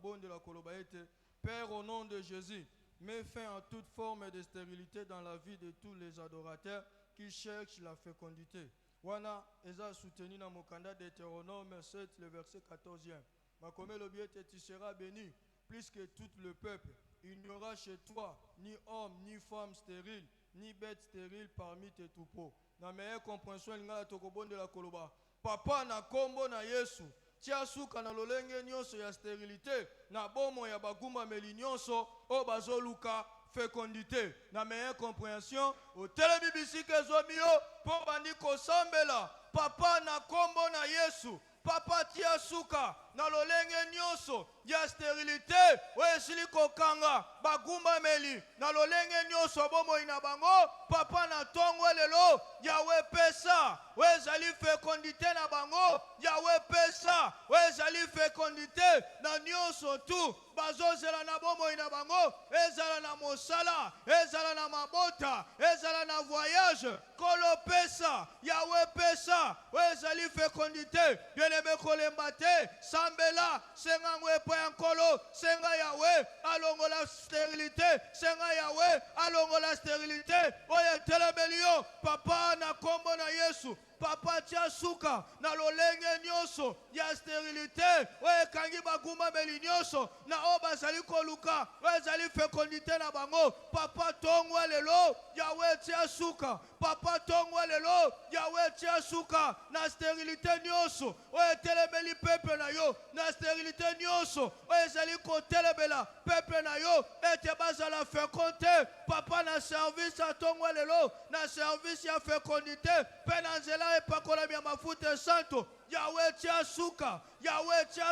de la Kolobaete. Père, au nom de Jésus, mets fin à toute forme de stérilité dans la vie de tous les adorateurs qui cherchent la fécondité. Wana eza soutenu dans Mokanda Deutéronome 7, le verset 14e. Makome Lobiete, tu seras béni plus que tout le peuple. Il n'y aura chez toi ni homme, ni femme stérile, ni bête stérile parmi tes troupeaux. Na meilleure compréhension, il y a de la Koloba. Papa na kombo na Yesu. Tia suka na lolenge nyonso ya stérilité. Na bomo ya baguma meli nyonso. O bazoluka fécondité. Na meilleure compréhension. O telemi bisike zomio. Po bandi kosambela. Papa na kombo na Yesu. Papa tia suka na lolenge nyonso ya stérilité oesili kokanga bagumba meli na lolenge nyonso bomo ina bango papa na tongo lelo yawe pesa oezali fécondité na bango yawe pesa oezali fécondité na nyonso tu bazozela na bomo ina bango ezala na mosala ezala na mabota ezala na voyage kolo pesa yawe pesa oezali fécondité bien-aimé kolemba te sambela senga ngwepo ya nkolo senga yawe alongola stérilité senga yawe alongola stérilité oye telebelio papa na kombo na Yesu papa tia suka na lolenge nyonso ya stérilité oye kangi baguma meli nyonso na o bazali koluka oye zali fécondité na bango papa tongwa lelo yawe tia suka papa tongwa lelo yawe tia suka na stérilité nyonso oye telebeli peuple na yo na stérilité nyonso oye zali kotelebela peuple na yo ete bazala fécondité papa na service a tongwa lelo na service ya fécondité pe na nzela epakola ya mafuta santo yawe tia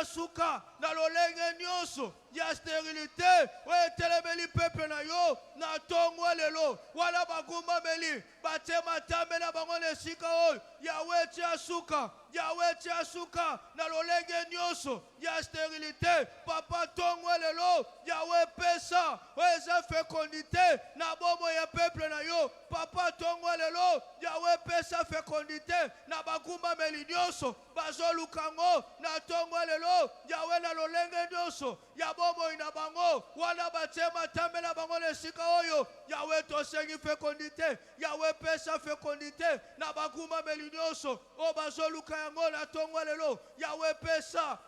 suka na lolenge nyonso ya stérilité oye telebeli peuple na yo na tongwa lelo wala bagumba meli batema tambe na bango na esika oyo yawe tia suka na lolenge nyonso ya stérilité papa tongwa lelo yawe pesa oye eza fécondité na bomo ya peuple na yo papa tongwa lelo yawe pesa fécondité na bagumba meli nyonso bazolukango na tongwa lelo yawe na lolenge nyonso ya bomo ina bango wana batema tambe na bango na esika oyo yawe tosengi fécondité yawe pesa fécondité na bagumba meli nyonso o bazoluka yango na tongwa lelo yawe pesa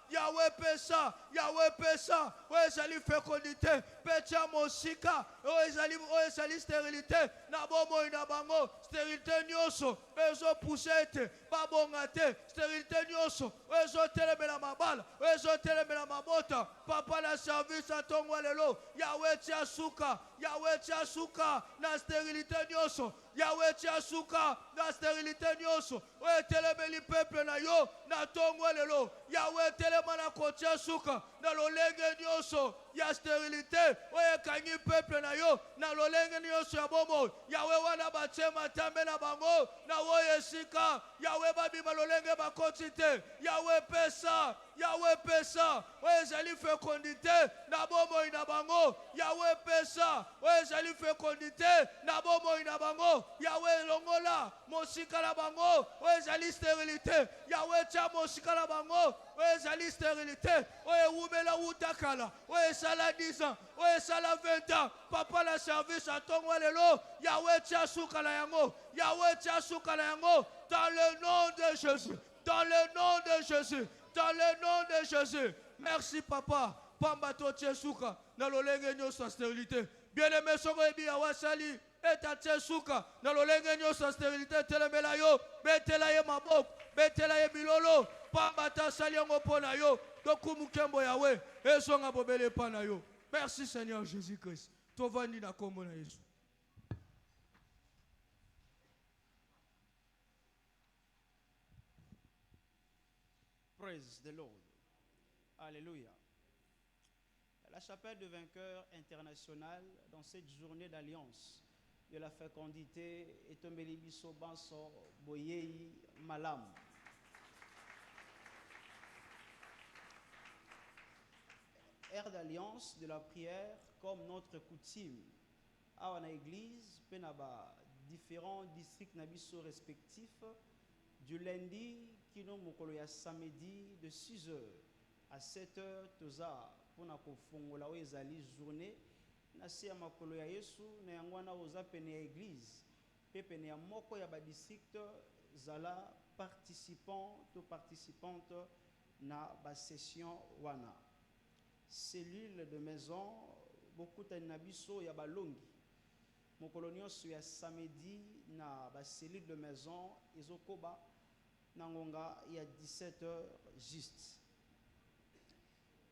oyo ezali fécondité petia mosika oyo ezali stérilité na bomoi na bango stérilité nyonso ezopousse ete babonga te stérilité nyonso oyo ezotelemela mabala oyo ezotelemela mabota papa na service atongwa lelo yawe tia suka na stérilité nyonso yawe tia suka na stérilité nyonso oyo etelemeli peuple na yo na tongwa lelo yawe telema na kotia suka na lolenge nyonso ya stérilité oyo ekangi peuple na yo na lolenge nyonso ya bomoi yawe wana batie matambe na bango na oyo esika yawe babima lolenge bakoti te yawe pesa oyo ezali fécondité na bomoi na bango yawe pesa oyo ezali fécondité na bomoi na bango yawe longola mosika na bango oyo ezali stérilité yawe tia mosika na bango oyo ezali stérilité oyo ewumela utakala oyo esala 10 ans oyo esala 20 ans papa na service atongwa lelo yawe tia suka na yango dans le nom de Jésus dans le nom de Jésus merci papa pamba to tia suka na lolenge nyonso stérilité bien-aimé soko ebi awasali eta tia suka na lolenge nyonso stérilité telemela yo betela ye maboko betela ye bilolo pamba ta sali yango pona yo dokumu kembo yawe esonga bobele pana yo merci Seigneur Jésus-Christ tovandi na kombo na Yesu. Praise the Lord. Alléluia. La chapelle de vainqueurs internationale dans cette journée d'alliance de la fécondité est un bélibiso banso boyei malam. Air d'alliance de la prière comme notre coutume. À la église, penaba différents districts nabiso respectifs du lundi qui nous mokolo ya samedi de 6h à 7h toza mpona kofongola oyo ezali journée na se ya makolo ya Yesu na yango wana oza pene ya église pe pene ya moko ya badistrict zala participant to participante na basession wana. Cellule de maison bokutani na biso ya balongi mokolo nyonso ya samedi na bacellule de maison ezokoba na ngonga ya 17h juste.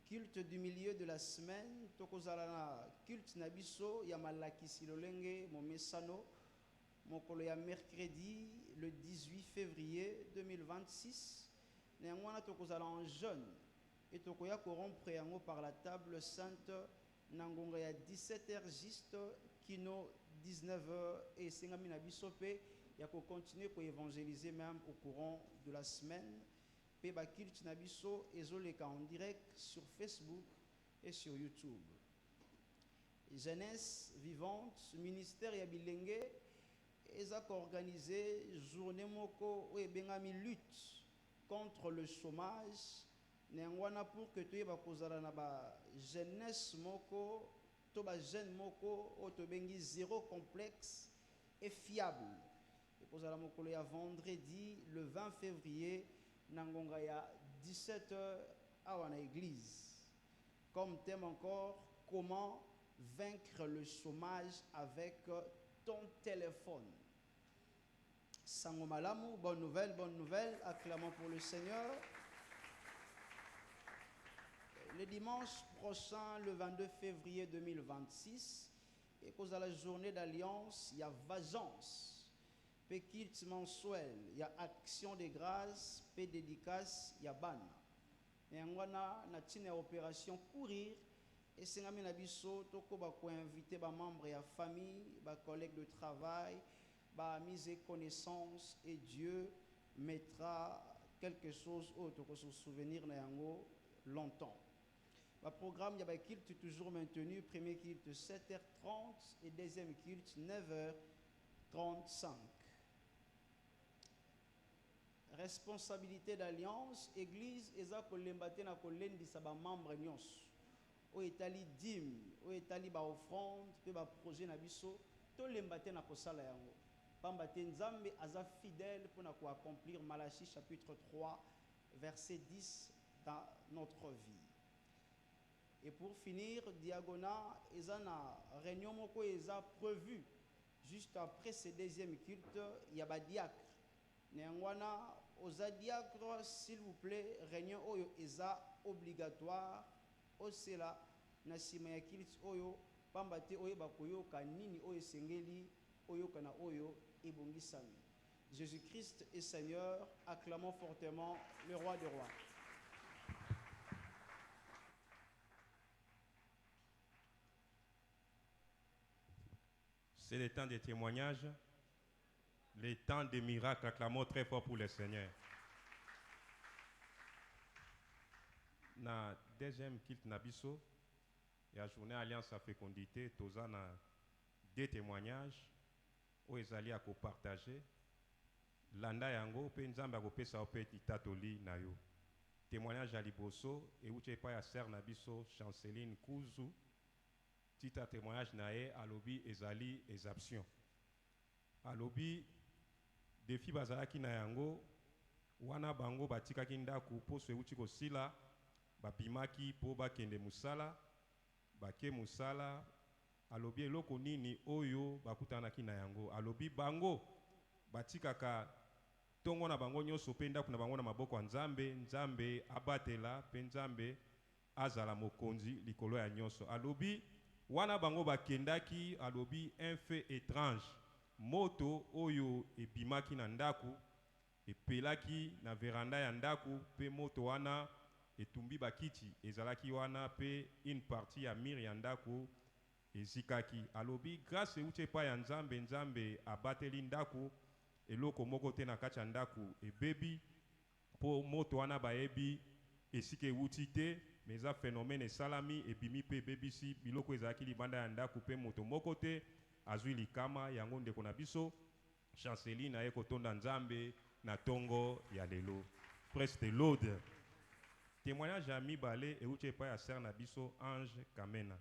Culte du milieu de la semaine tokozala na culte na biso ya malakisi lolenge momesano mokolo ya mercredi le 18 février 2026 na yango wana tokozala en jeûne et tokoya corrompre yango par la table sainte na ngonga ya 17h juste kino 19h et esengami na biso pe ya continuer ko évangéliser même au courant de la semaine. Pe ba culte na biso ezoleka en direct sur Facebook et sur YouTube. Jeunesse vivante, ministère ya bilenge ezako organisé journée moko o ebengami lutte contre le chômage nengwana pour que toyeba kozala na ba jeunesse moko to ba jeune moko o to bengi zéro complexe et fiable. Et kozala mokolo ya vendredi le 20 février Nangonga ya 17h à la église. Comme thème encore, comment vaincre le chômage avec ton téléphone. Sangomalamu, bonne nouvelle, acclamons pour le Seigneur. Le dimanche prochain, le 22 février 2026, et cause à la journée d'alliance, il y a Vagence. Péquilte mensuel, il y a action de grâce, pe dédicace, il y a ban. Et on a une opération courir et c'est un abisso toko ba ko inviter ba membres et famille, ba collègues de travail, ba mise connaissance et Dieu mettra quelque chose autre que se souvenir na yango longtemps. Le programme il y a culte toujours maintenu, premier culte 7h30 et deuxième culte 9h35. Responsabilité d'alliance, église, eza kolembate na kolendisa ba membre nyonso. O etali dîme, o etali ba offrande, pe ba projet na biso, to lembate na kosala yango. Pambate nzambe aza fidèle pour na ko accomplir Malachie chapitre 3 verset 10 dans notre vie. Et pour finir, diagonal, eza na réunion moko eza prévu juste après ce deuxième culte, il y a ba diacre. Néangwana aux diacres, s'il vous plaît, réunion oyo eza obligatoire. Osela na sima ya kilit oyo pambate oyo bakoyo kanini oyo sengeli oyo kana oyo ebongisami. Jésus-Christ est Seigneur, acclamons fortement le roi des rois. C'est le temps des témoignages. Les temps des miracles, acclamons très fort pour le Seigneur. Na deuxième kilt nabiso, la journée Alliance à fécondité, toza na deux témoignages, où ils allaient à partager. Landa yango, pe nzamba ko pesa pe titatoli na yo. Témoignage à liboso, et où tu es pas à ser nabiso, Chanceline Kuzu, tita témoignage nae, alobi ezali exaption. Alobi, defi bazalaki na yango wana bango batikaki ndaku poso euti kosila bapimaki po bakende musala bake musala alobi eloko nini oyo bakutanaki na yango alobi bango batikaka tongo na bango nyonso pe ndaku na bango na maboko ya nzambe abatela pe nzambe azala mokonzi likolo ya nyonso alobi wana bango bakendaki alobi un fait étrange moto oyo ebimaki na ndaku epelaki na veranda ya ndaku pe moto wana etumbi bakiti ezalaki wana pe une partie ya mire ya ndaku ezikaki alobi grâce euti epai ya nzambe abateli ndaku eloko moko te na kati ya ndaku ebebi po moto wana bayebi esika euti te mais eza phénomène esalami ebimi pe ebebisi biloko ezalaki libanda ya ndaku pe moto moko te azwi likama yango ndeko na biso Chanceline aye kotonda nzambe na tongo ya lelo. Praise the Lord. témoignage à mibale et uche pa ya sœur na biso Ange Kamena.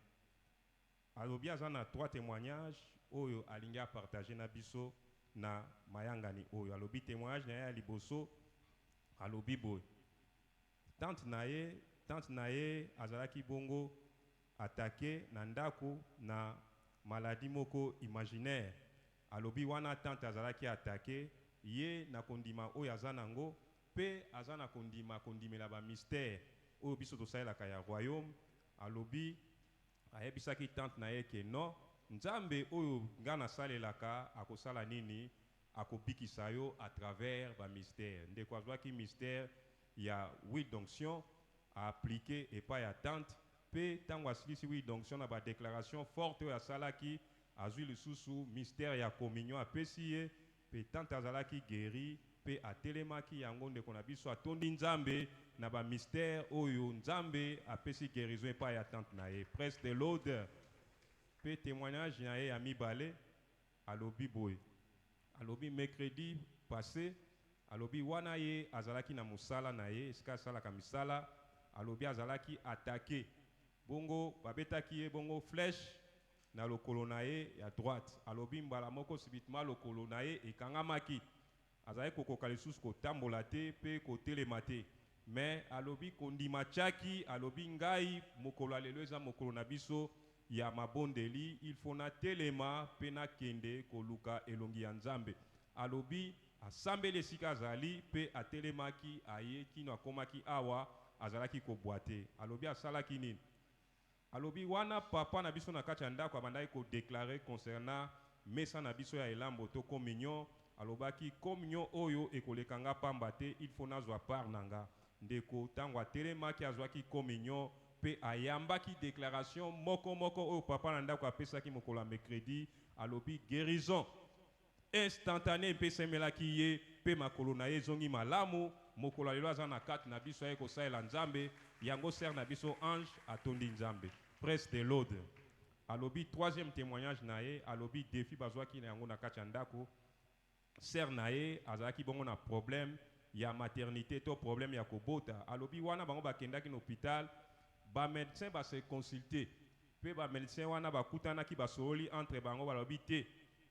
Alobi azana 3 témoignages oyo alingi a partager na biso na mayangani oyo. Alobi témoignage na ya liboso alobi boy. Tante na ye azalaki bongo attaqué na ndako na maladie moko imaginaire. Alobi wana tante azalaki attaqué ye na kondima oyo azanango pe azana kondimela ba mystère oyo biso tosalelaka ya royaume. Alobi ayebisaki tante na ye ke non nzambe oyo nga nasalelaka akosala nini akobikisa yo à travers ba mystère. Ndeko azwaki mystère ya huile d'onction a appliqué et pas ya tante pe tango asilisi huile d'onction na ba déclaration forte oyo asalaki azwi lisusu mystère ya communion apesi ye pe tante azalaki guéri pe atelemaki yango ndeko na biso atondi nzambe na ba mystère oyo nzambe apesi guérison epai ya tante na ye. Presse de l'aude pe témoignage na ye ya mibale alobi boye. Alobi mercredi passé alobi wana ye azalaki na musala na ye esika asalaka misala. Alobi azalaki attaqué bongo babetaki ye bongo flèche na lokolo na ye ya droite. Alobi mbala moko subitement lokolo na ye ekangamaki azalaki kokoka lisusu kotambola te pe kotelema te. Mais alobi kondima tchaki alobi ngai mokolo alelo eza mokolo na biso ya mabondeli il faut na telema pe na kende koluka elongi ya nzambe. Alobi asambeli esika azali pe atelemaki aye kino akomaki awa azalaki kobwate. Alobi asalaki nini? Alobi wana papa na biso na kati ya ndako abandaki kodeklare concernant mesa na biso ya elambo to communion. Alobaki communion oyo ekolekanga pamba te il faut nazwa part nanga. Ndeko tango atelemaki azwaki communion pe ayambaki déclaration moko oyo papa na ndako apesaki mokolo ya mercredi. Alobi guérison instantanée pe semelaki ye pe makolo na ye zongi malamu. Mokolo lelo aza na kati na biso ye kosalela nzambe yango ser na biso Ange atondi nzambe. Presse de l'aude. Alobi troisième témoignage na ye alobi défi bazwaki na yango na kati ya ndako. Ser na ye azalaki bongo na problème ya maternité to problème ya kobota. Alobi wana bango bakendaki na hôpital ba médecin ba se consulter pe ba médecin wana bakutanaki basololi entre bango balobi te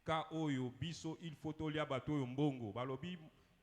ka oyo biso il faut tolia bato oyo mbongo. Balobi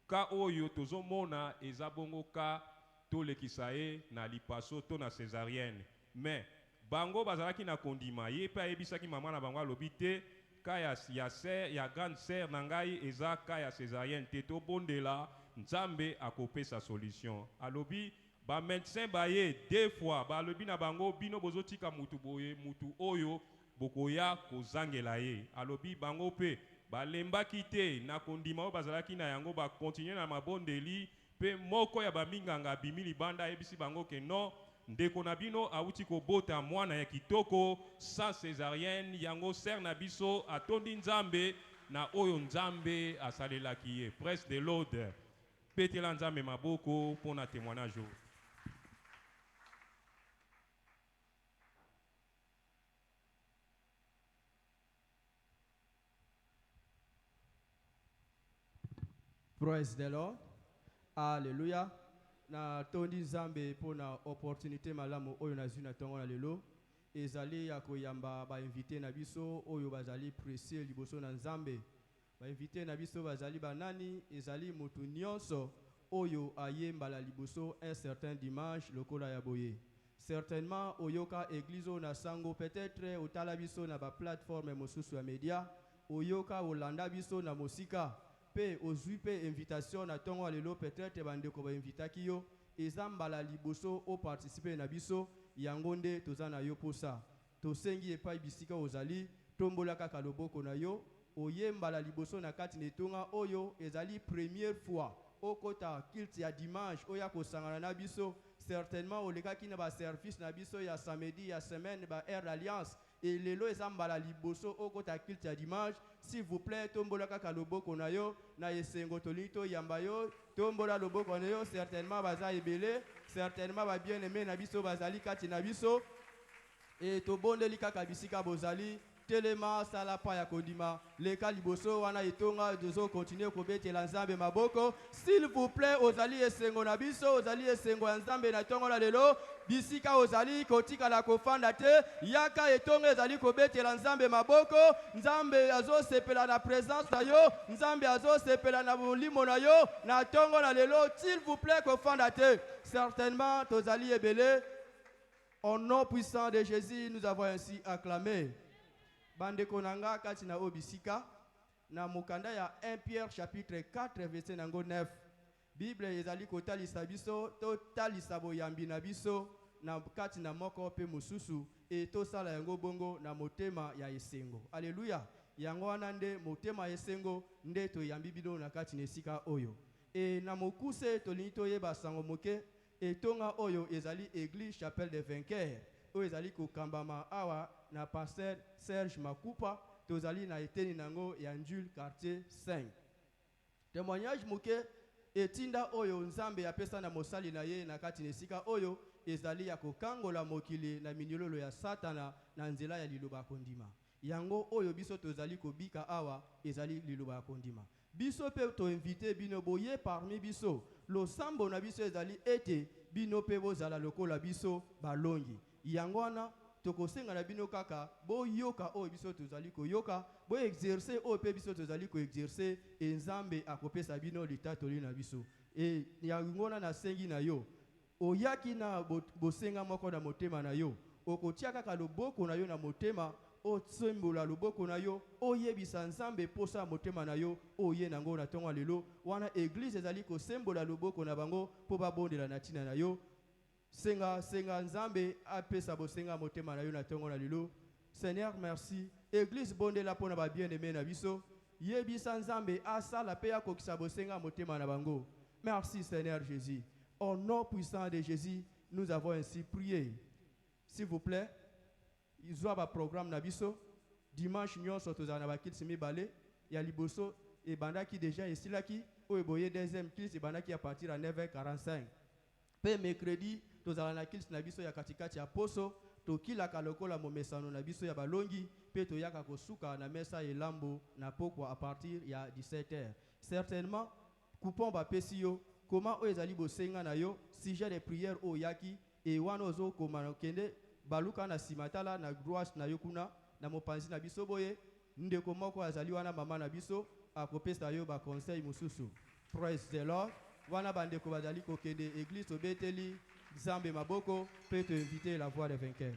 ka oyo tozomona eza bongo ka tolekisa ye na lipaso to na césarienne. Mais bango bazalaki na kondima ye pe ayebisaki mama na bango alobi te ka ya grande sœur na ngai eza ka ya césarienne te tobondela nzambe akopesa solution. Alobi ba médecin baye 2 fois balobi na bango bino bozotika mutu boye mutu oyo bokoya kozangela ye. Alobi bango pe balembaki te na kondima oyo bazalaki na yango bakontinue na mabondeli pe moko ya baminganga bimi libanda ayebisi bango ke non ndeko na bino awuti kobota mwana ya kitoko sans césarienne yango ser na biso atondi nzambe na oyo nzambe asalelaki ye. Presse de l'aude petela nzambe maboko pona témoignage. Praise the Lord. Alléluia. Na tondi nzambe pona opportunité malamu oyo nazwi na tongo na lelo ezali ya koyamba ba invité na biso oyo bazali précieux liboso na nzambe. Ba invité na biso bazali banani ezali mutu nyonso oyo ayemba la liboso un certain dimanche lokola ya boye. Certainement oyoka église na sango peut-être otala biso na ba plateforme mosusu ya média oyoka olanda biso na mosika pe ozwi pe invitation na tongo lelo peut-être bandeko ba invitaki yo ezambala liboso o participer na biso yango nde toza na yo posa tosengi epai bisika ozali tombola kaka loboko na yo oyembala liboso na kati netonga oyo ezali première fois okota kilt ya dimanche oya kosangana na biso certainement olekaki na ba service na biso ya samedi ya semaine ba Air Alliance et lelo ezambala liboso okota kilt ya dimanche. S'il vous plaît, tombola kaka loboko na yo na esengo tolito yamba yo tombola loboko na yo certainement baza ebele certainement ba bien aimé na biso bazali kati na biso et tobondeli kaka bisika bozali telema sala pa ya kodima leka liboso wana etonga dozo continuer kobetela nzambe maboko. S'il vous plaît, ozali esengo na biso, ozali esengo ya nzambe na tongo la lelo, bisika ozali kotika la kofanda te, yaka etonga ezali kobetela nzambe maboko, nzambe azo sepela na présence na yo, nzambe azo sepela na molimo na yo, na tongo la lelo, s'il vous plaît kofanda te. Certainement, tozali ebele. Au nom puissant de Jésus, nous avons ainsi acclamé. Bande konanga katina obisika na mukanda ya 1 Pierre chapitre 4 verset nango 9. Bible ezali kotalisa biso to talisa boyambi na biso na katina moko pe mususu e to sala yango bongo na motema ya esengo. Alléluia. Yango wana nde motema esengo nde to yambi bino na katina esika oyo. E na mokuse to linito yeba sango moke et tonga oyo ezali église chapelle des vainqueurs oyo ezali kokambama awa na pasteur Serge Makupa tozali na eteni nango ya Njul quartier 5. Témoignage moke etinda oyo nzambe apesa na mosali na ye na kati nesika oyo ezali ya kokangola mokili na minyololo ya satana na nzela ya liloba kondima. Yango oyo biso tozali kobika awa ezali liloba kondima. Biso pe to invité bino boye parmi biso. Lo sambo na biso ezali ete bino pe bozala lokola biso balongi. Yango wana tokosenga na bino kaka bo yoka oyo biso tozali koyoka, bo exercer oyo pe biso tozali ko exercer enzambe akopesa bino litatoli na biso. E yango na sengi na yo. Oyaki na bosenga moko na motema na yo. Okotia kaka loboko na yo na motema otsembola loboko na yo oyebisa nzambe posa motema na yo oye nango na tongo lelo wana église ezali ko sembola loboko na bango po babondela na tina na yo senga nzambe apesa bosenga motema na yo na tongo na lelo. Seigneur merci, église bondela pona ba bien-aimé na biso yebisa nzambe asala pe akokisa bosenga motema na bango. Merci Seigneur Jésus, au nom puissant de Jésus nous avons ainsi prié. S'il vous plaît, ils ont un programme na biso dimanche nyonso tozana ba kilisi mibale ya liboso et banda qui déjà ici là qui o eboye deuxième kilisi banda qui à partir à 9h45. Pe mercredi tozala na kilisi na biso ya katikati ya poso to kila kalokola momesano na biso ya balongi pe to yaka kosuka na mesa elambo na pokwa à partir ya 17h. Certainement coupon ba pesio comment o ezali bosenga na yo sujet de prière o yaki et wana ozo komano kende baluka na simatala na droite na yokuna na mopanzi na biso boye ndeko moko azali wana mama na biso akopesa yo ba conseil mususu. Praise the Lord. Wana bandeko bazali kokende église obeteli nzambe maboko peut te inviter la voix des vainqueurs.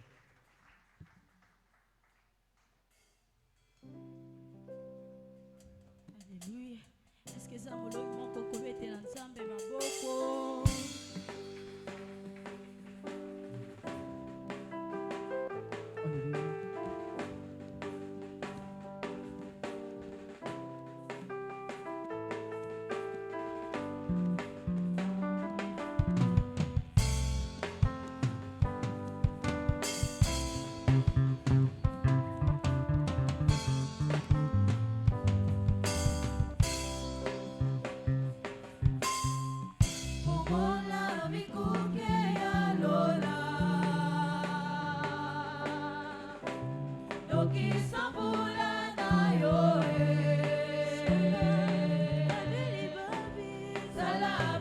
Alléluia. Est-ce que ça molo moko kobetela nzambe maboko? Salam,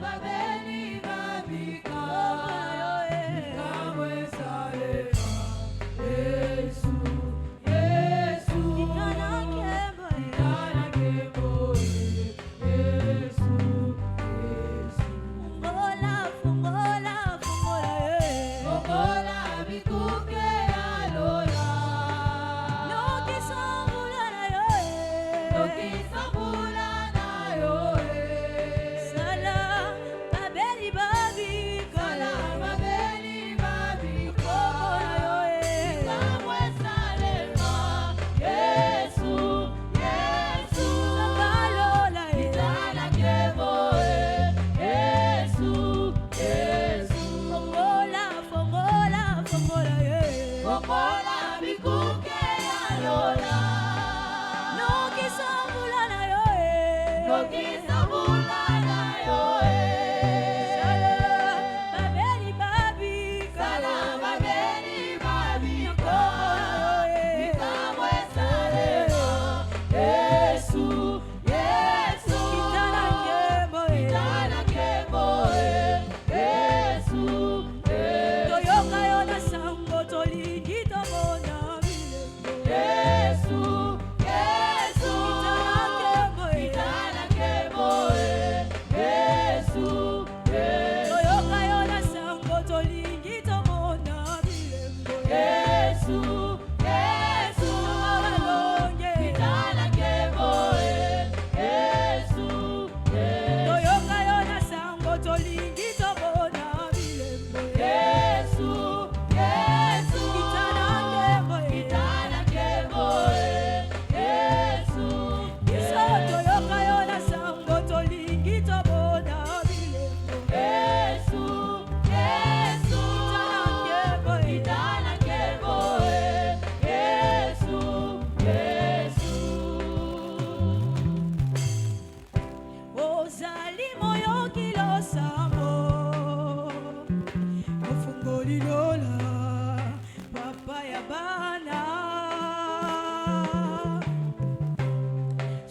ya bana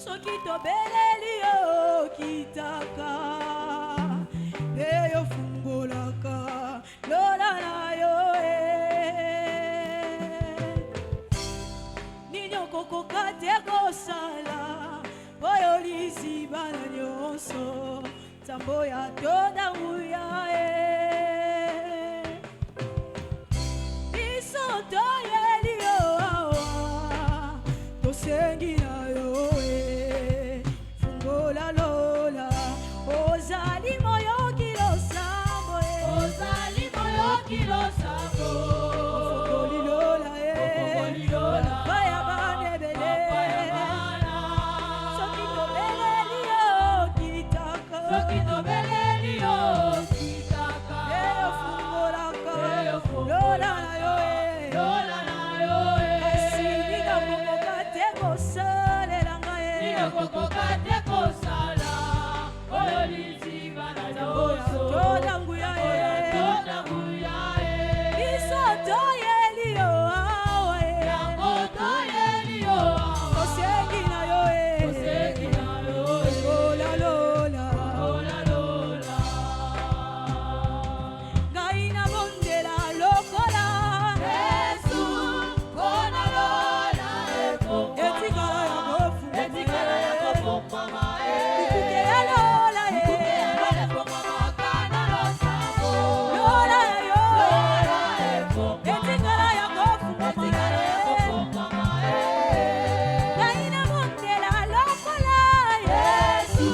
soki tobeleli yo kitaka mpe yo fungolaka lola na yo nini okokoka te kosala oyo liziba na nyonso nzambo ya todanguya biso toyeli yo awa tosengi na yo fungola lola ozali moyoki losambo ozali moyoki losambo ofongoli lola baya banebele soki tobeleli yo kitaka soki tobeleli yo kitaka eyo fungolaka lola na yo lola na yo kasi ninakokoka te kosalela ngai okokoka te kosala oyo liziba na nyonso todanguya todanguya biso toyeli yo awa yango toyeli yo tosengi na yo tosengi na yo lola lola lola lola ngai nabondela lokola Yesu mpona lola etikala ya kofu etikala ya kofungwama ikuke ya lola efungwamaka na losambo lola na yo lola efungwa etikala ya kofu etikala ya kofungwama ngai nabondela lokola Yesu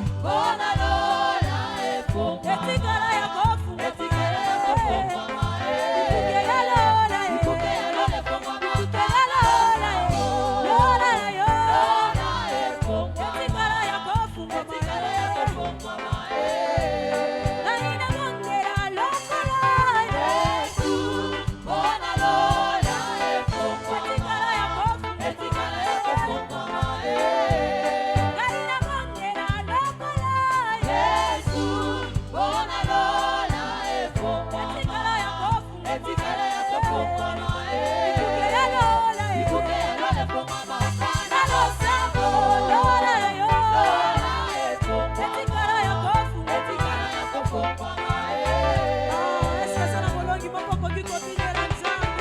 mpona lola efungwa etikala ya kofu etikala ya kofungwama ikuke ya lola ikuke ya lola efungwamaka ikuke ya lola lola na yo lola efungwa etikala ya kofu etikala ya kofungwama ngai nabondela lokola Yesu mpona lola efungwa etikala ya kofu etikala ya kofungwama ngai nabondela lokola Yesu mpona lola efungwa etikala ya kofu etikala ya kofungwama ikuke ya lola ikuke ya lola efungwamaka na losambo lola na yo lola efungwa etikala ya kofu etikala ya kofungwama eske eza na molongi moko okoki kobinela nzambe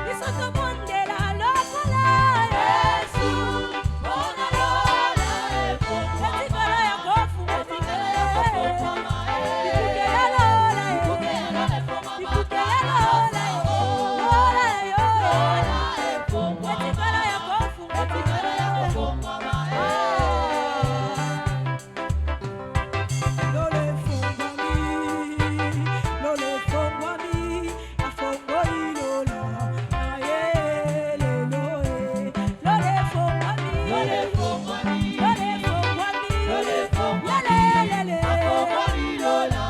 biso tobondela lokola Yesu mpona lola efungwa etikala ya kofu etikala ya kofungwama ikuke ya lola ikuke ya lola ikuke efungwamaka ya na lola losambo lola na yo lola efungwa etikala ya kofu etikala ya kofungwama lole fongwami afongoli lola aye leloe lole fongwami Lole fongwami lole fongwami Lole fongwami lelelele afongoli lola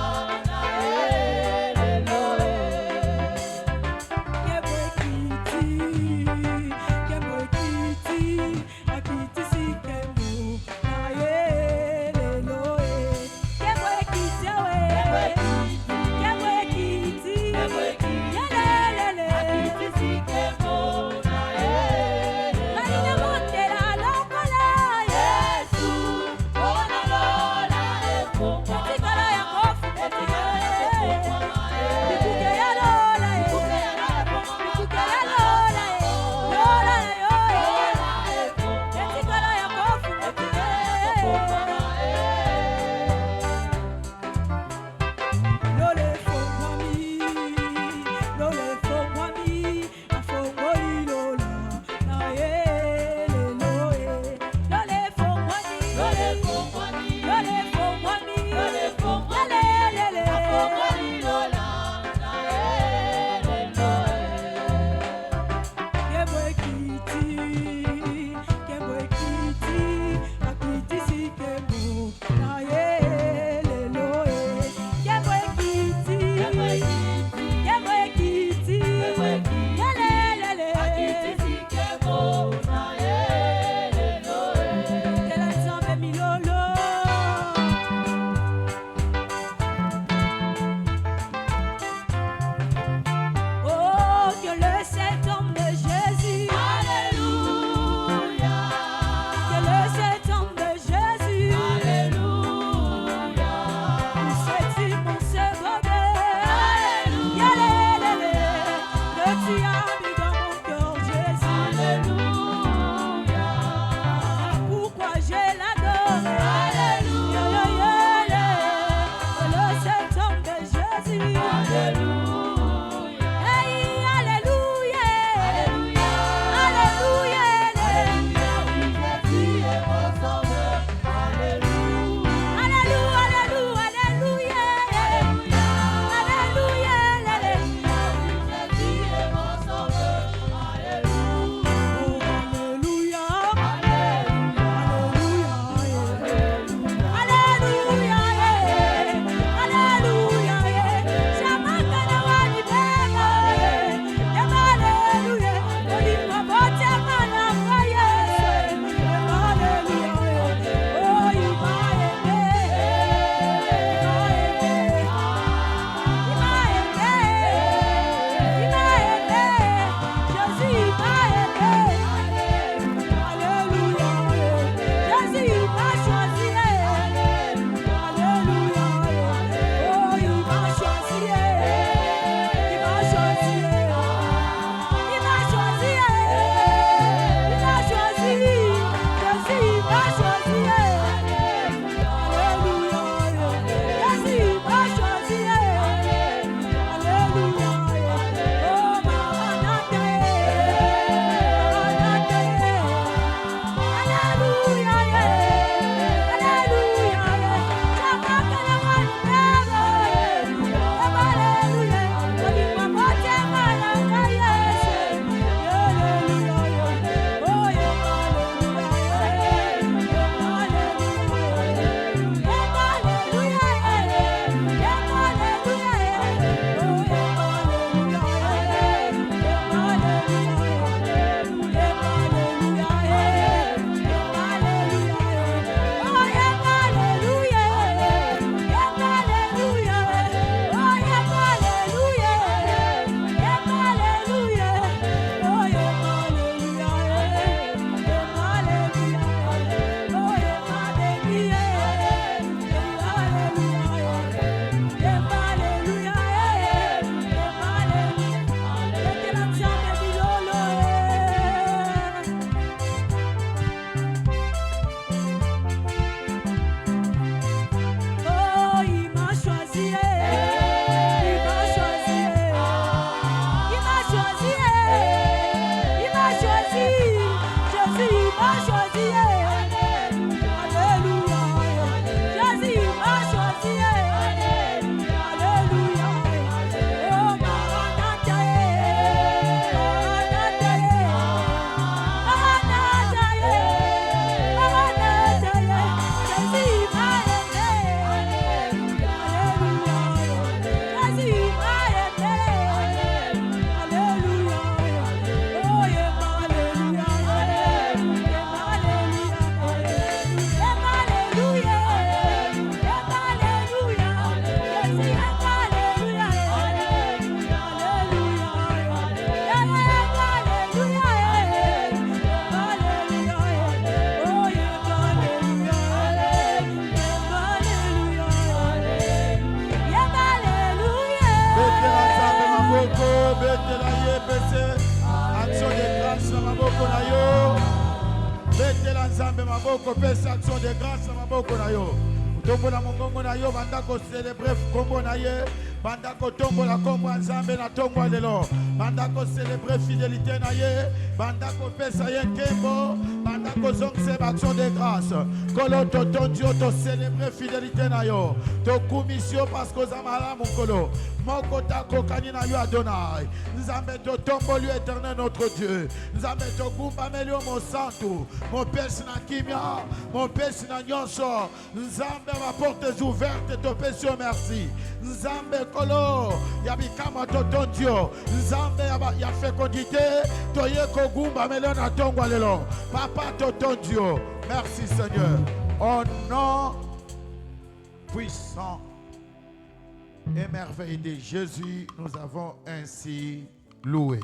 na eleloe kebwekiti akiti sikembo aye leloe kebwekiti awe kebwekiti yelelele nalina mondela lokola Yesu mpona lola efungwa etikala ya kofu etikala ya kofungwama ikuke ya lola ikuke ya lola ikuke ya efungwamaka lola lola na yo lola efungwa etikala ya kofu etikala ya kofungwama lole fongwami afongoli lola na ye leloe lole fongwami Lole fongwami lole fongwami Lole maboko betela ye pese action de grâce na maboko na yo betela nzambe maboko pesa action de grâce na maboko na yo tombola mongongo na yo banda ko célébrer kombo na ye banda ko tombola kombo nzambe na tongo lelo banda ko célébrer fidélité na ye banda ko pesa ye nkembo banda ko zongse action de grâce kolo to tondio to célébrer fidélité na yo to commission parce que zamala mokolo moko tako kanina yo Adonai nzambe to tomboli éternel notre Dieu nzambe to kumba melio mo santo mon pèse na kimia mon pèse na nyonso nzambe ma portes ouvertes to pèse merci nzambe kolo ya bikama to tondio nzambe ya fécondité to ye ko gumba melio na tongwa lelo papa to tondio merci Seigneur au nom puissant et merveilleux de Jésus, nous avons ainsi loué.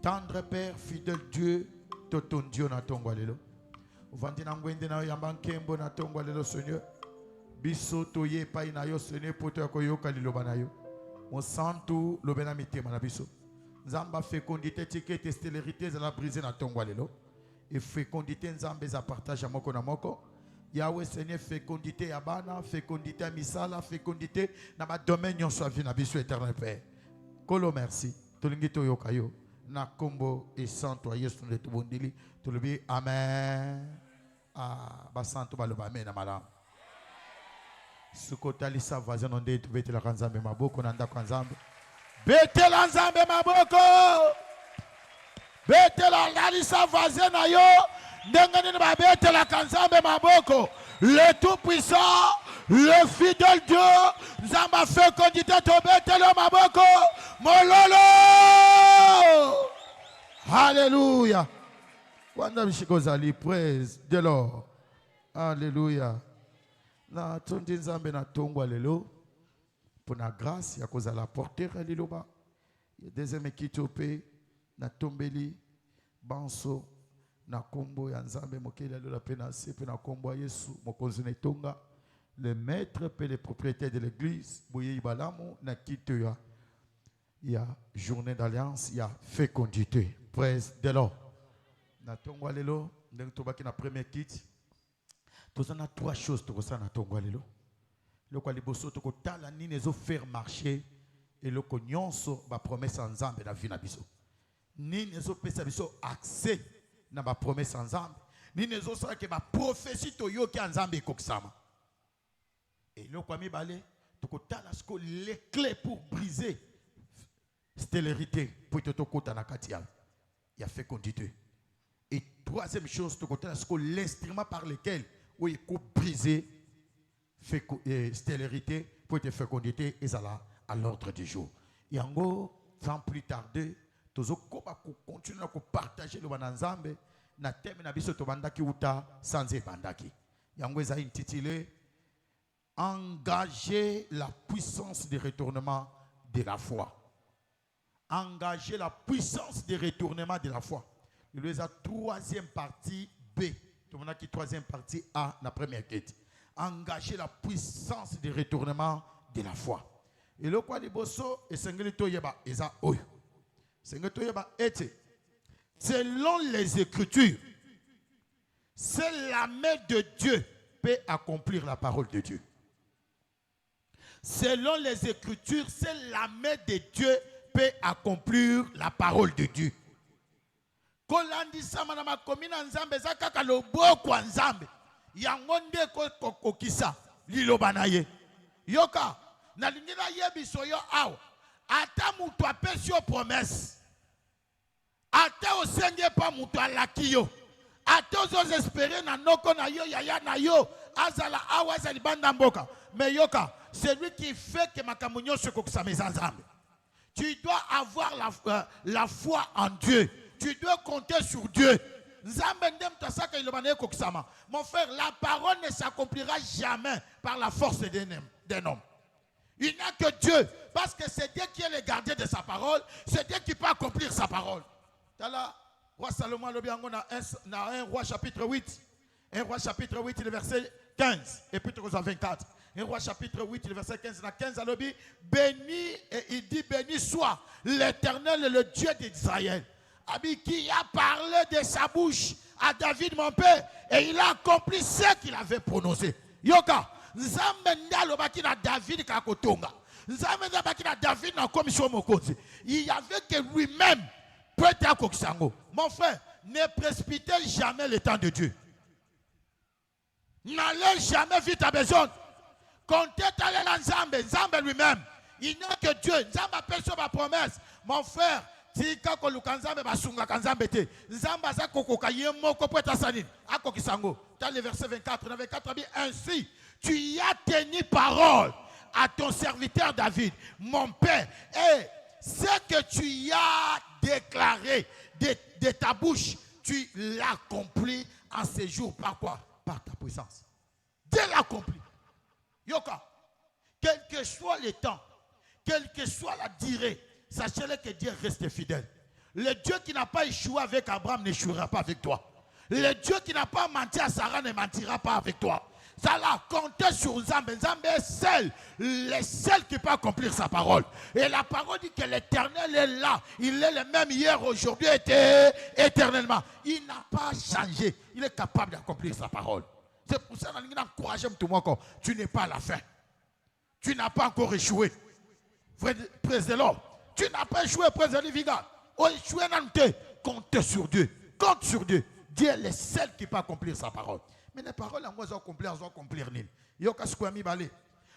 Tendre Père, fidèle Dieu, ton Dieu na tongwa lelo. Vandina ngwende na yamba nkembo na tongwa lelo Seigneur. Biso toye pa ina yo Seigneur poto ya koyoka liloba na yo. Mon santo lobena mitema na biso. Nzamba fécondité tikete stérilité za la briser na tongwa lelo. Et fécondité nzambe za partage à moko na moko. Yahweh Seigneur fécondité ya bana, fécondité ya misala, fécondité na ba domaine nyonso a vie na biso éternel Père. Kolo merci. Tolingi to yoka yo. Na kombo et santo a Yesu de tubondili. Tulubi amen. Ah ba santo ba loba amen na malam. Sukotali sa voisin onde tu betela kanzambe maboko na ndako kanzambe. Betela nzambe maboko. Betela lalisa voisin na yo. Le tout-puissant, le fidèle Dieu, Zamba fait conditer Tobetelo Maboko, Mololo. Alléluia. Wanda Mishikozali, praise de Lord. Alléluia. Na tondi Nzambe na tongwa lelo, pour la grâce, ya koza la porter à liloba. Il y a deuxième équitopé, na tombeli, banso. Na kombo ya nzambe mokeli alola pena sepe na kombo ya Yesu mokonzi na tonga le maître et le propriétaire de l'église boye ibalamu na kito ya journée d'alliance ya fécondité praise de l'Lord na tongwa lelo ndenge tobaki na premier kit tozana trois choses tokosa na tongwa lelo loko liboso tokotala nini ezo faire marcher et loko nyonso ba promesse nzambe na vie na biso nini ezo pesa biso accès na ba promesse ensemble ni nezo sala ke ba prophétie to yo ki ensemble kokisama et le kwa mi balé to kotala sko les clés pour briser stérilité pour te kota na katia ya fécondité et troisième chose to kotala sko l'instrument par lequel où il faut briser stérilité pour te fécondité et ça là à l'ordre du jour yango sans plus tarder tozo koba ko continuer à partager le bananzambe na thème na biso to bandaki uta sans bandaki yango eza intitulé engager la puissance de retournement de la foi. Engager la puissance de retournement de la foi. Il y a troisième partie B. Tout le monde qui troisième partie A, la première quête. Engager la puissance de retournement de la foi. Et le quoi de bosso et sengeli yeba eza oyo. Sengeli yeba ete. Selon les Écritures, c'est la main de Dieu peut accomplir la parole de Dieu. Selon les Écritures, c'est la main de Dieu peut accomplir la parole de Dieu. Kolandisa manama komina nzambe zakaka loboko nzambe yangonde ko kokisa liloba na ye. Yoka na lingina yebiso yo awa ata mutu apesi yo promesse. Ata osenge pa mutu alaki yo. Ata ozos espérer na noko na yo yaya na yo azala awa azali banda mboka. Mais yoka, c'est lui qui fait que makambo nyonso kokisa mezanzambe. Tu dois avoir la foi en Dieu. Tu dois compter sur Dieu. Mon frère, la parole ne s'accomplira jamais par la force d'un homme. Il n'y a que Dieu. Parce que c'est Dieu qui est le gardien de sa parole. C'est Dieu qui peut accomplir sa parole. Là, roi Salomon dans 1 roi chapitre 8. 1 roi chapitre 8, le verset 15. Et puis 24. 1 Roi chapitre 8, le verset 15, dans 15, béni, et il dit, béni soit l'Éternel, le Dieu d'Israël, qui a parlé de sa bouche à David, mon père, et il a accompli ce qu'il avait prononcé. Yoka, Nzambe ndalobaki na David kakotonga. Nzambe ndalobaki na David na commission mokonzi. Il y avait que lui-même peut être kokisango. Mon frère, ne précipitez jamais le temps de Dieu. N'allez jamais vite à besoin. Comptez aller dans Nzambe, Nzambe lui-même. Il n'y a que Dieu. Nzambe appelle sur ma promesse. Mon frère, tika koluka Nzambe basunga kanzambe te. Nzambe aza kokoka ye moko po etasanini. Akokisango. Dans le verset 24, dans le 24, ainsi, tu y as tenu parole à ton serviteur David, mon père, et ce que tu y as déclaré de ta bouche, tu l'as accompli en ces jours. Par quoi? Par ta puissance. Dieu l'a accompli. Yoka, quel que soit le temps, quelle que soit la durée, sachez-le que Dieu reste fidèle. Le Dieu qui n'a pas échoué avec Abraham n'échouera pas avec toi. Le Dieu qui n'a pas menti à Sarah ne mentira pas avec toi. Ça l'a compté sur Nzambe. Nzambe est seul, le seul qui peut accomplir sa parole. Et la parole dit que l'Éternel est là. Il est le même hier, aujourd'hui, éternellement. Il n'a pas changé. Il est capable d'accomplir sa parole. C'est pour ça que nous encourageons tout le monde encore. Tu n'es pas à la fin. Tu n'as pas encore échoué. Praise the Lord. Tu n'as pas échoué, praise the living God. Oh, échoué dans le compte sur Dieu. Compte sur Dieu. Dieu est le seul qui peut accomplir sa parole. Mais les paroles, elles vont accomplir.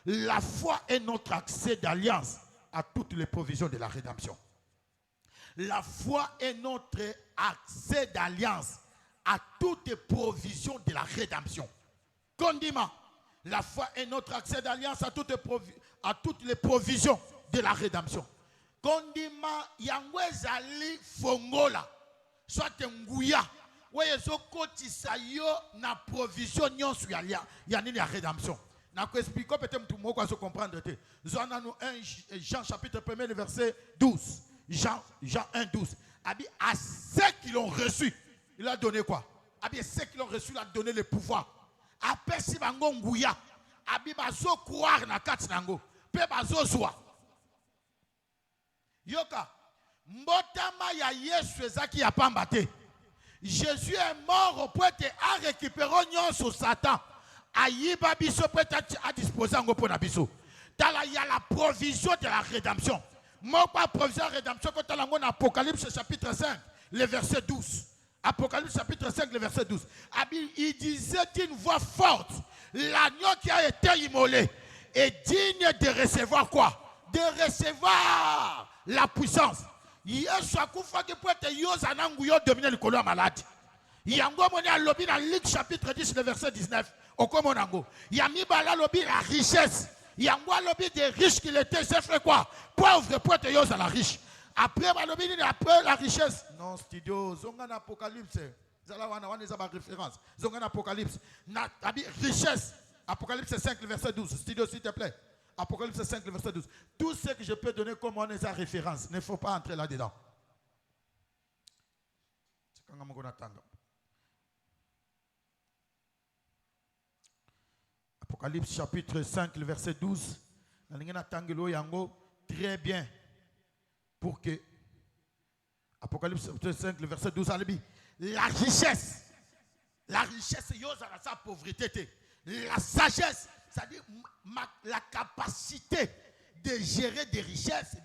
La foi est notre accès d'alliance à toutes les provisions de la rédemption. La foi est notre accès d'alliance à toutes les provisions de la rédemption. Condiment. La foi est notre accès d'alliance à toutes les provisions de la rédemption. Condiment, yangwezali fongola, soit nguya. Oui, na provision la rédemption. Na expliquer peut-être tout le monde comprendre. Jean chapitre 1 le verset 12. Jean 1 12. À ceux qui l'ont reçu, il a donné quoi? À ceux qui l'ont reçu, il a donné le pouvoir. Après si bango nguya, abi bazo croire na kati nango, pe bazo zwa. Yoka, mbotama ya Yesu ezaki ya pambate. Jésus est mort pour être à récupérer sur Satan. Aïba biso peut être à disposer en pour nabiso. Il y a la provision de la rédemption. Moi pas provision de la rédemption quand on a Apocalypse chapitre 5, le verset 12. Apocalypse chapitre 5, le verset 12. Il disait d'une voix forte, l'agneau qui a été immolé est digne de recevoir quoi? De recevoir la puissance. Yesu akufa ki poete yoza nangu yo dominer le kolo malade. Yango moni a lobi dans Luc chapitre 10 le verset 19. Okomo nango. Yami bala lobi la richesse. Yango lobi des riches qu'il était, c'est fait quoi? Pauvre poete yoza la riche. Après balobi après la richesse. Non studio zonga Apocalypse. Zala wana wana za ba référence. Zonga Apocalypse. Na tabi richesse. Apocalypse 5 le verset 12. Studio s'il te plaît. Apocalypse 5, le verset 12. Tout ce que je peux donner comme on est à référence, il ne faut pas entrer là-dedans. Apocalypse chapitre 5, le verset 12. Très bien. Pour que. Apocalypse chapitre 5, le verset 12. La richesse, sa pauvreté. La sagesse, c'est-à-dire la capacité de gérer des richesses,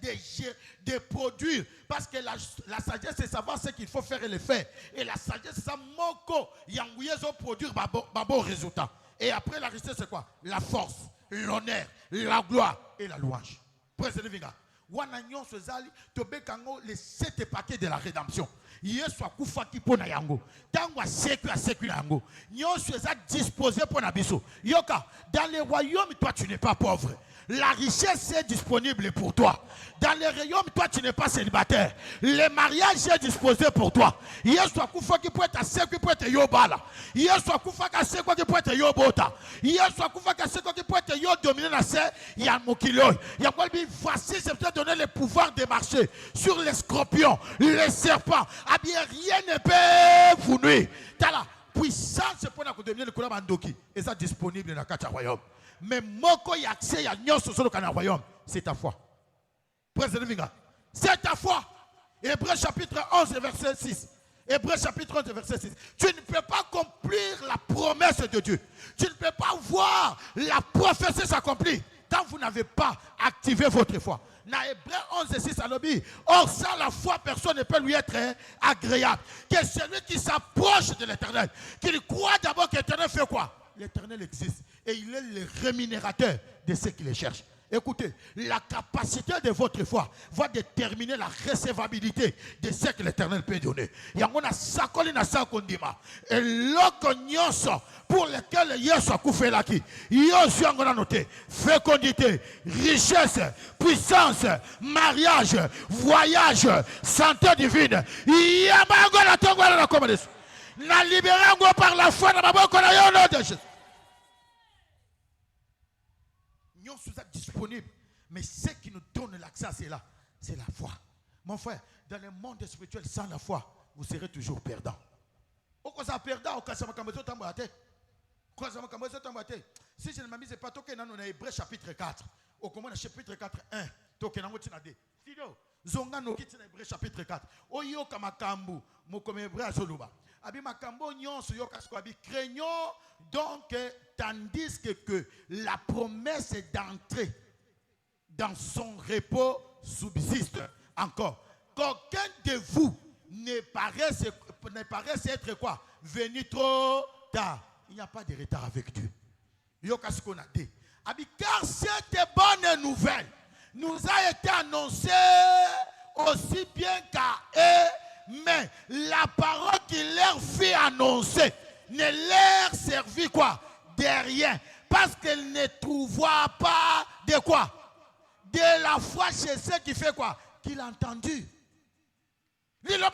de produire. Parce que la sagesse, c'est savoir ce qu'il faut faire et le faire. Et la sagesse, c'est ça, moko, yangouyezo produire bon résultat. Et après la richesse, c'est quoi? La force, l'honneur, la gloire et la louange. Président Vinga. Wananyon Sozali, Tobekango, les 7 paquets de la rédemption. Yesu akufa ki pona yango. Tango a sécu yango. Nyon Soza disposé pour nabiso. Yoka, dans les royaumes, toi tu n'es pas pauvre. La richesse est disponible pour toi. Dans les royaumes, toi tu n'es pas célibataire. Le mariage est disposé pour toi. Yesu akufa ki peut être sécu peut être yobala. Yesu akufa ka sécu ki peut être yobota. Yesu akufa ka sécu ki peut être yo dominer la serre, ya mokilo. Ya kolbi voici c'est peut donner le pouvoir de marcher sur les scorpions, les serpents. Ah bien rien ne peut vous nuire. T'as la puissance pour nous devenir le colombe andoki et ça disponible dans le royaume. Mais moko y accès à nyonso sur le royaume, c'est ta foi. C'est ta foi. Hébreux chapitre 11 verset 6. Hébreux chapitre 11 verset 6. Tu ne peux pas accomplir la promesse de Dieu. Tu ne peux pas voir la prophétie s'accomplir tant vous n'avez pas activé votre foi. Dans Hébreux 11 6 à l'objet. Or sans la foi, personne ne peut lui être agréable. Que celui qui s'approche de l'Éternel, qu'il croit d'abord que l'Éternel fait quoi? L'Éternel existe et il est le rémunérateur de ceux qui le cherchent. Écoutez, la capacité de votre foi va déterminer la recevabilité de ce que l'Éternel peut donner. Il y a un sakoli na sakondima et l'okonyonso pour lequel Yesu a coupé la qui. Yesu a noté fécondité, richesse, puissance, mariage, voyage, santé divine. Il y a la tongo la commandation. Na libéré par la foi na maboko na yo nom de Jésus. Nous sommes disponibles. Mais ce qui nous donne l'accès, c'est là. C'est la foi. Mon frère, dans le monde spirituel, sans la foi, vous serez toujours perdant. Si je ne m'amuse pas, toke na Hébreux chapitre 4. Au commence chapitre 4, 1. Toke na ngotina de. Sido, zonga no kiti na Hébreux chapitre 4. Oyo kamakambu, mokome Hébreux azoluba. Abi makambo nyonso yo kasko abi craignons donc tandis que la promesse d'entrer dans son repos subsiste encore. Qu'aucun de vous ne paraisse être quoi? Venu trop tard. Il n'y a pas de retard avec Dieu. Yo kasko na de. Abi car cette bonne nouvelle nous a été annoncée aussi bien qu'à eux. Mais la parole qui leur fit annoncer ne leur servit quoi? De rien. Parce qu'elle ne trouva pas de quoi? De la foi chez ceux qui fait quoi? Qu'il a entendu. Mais moi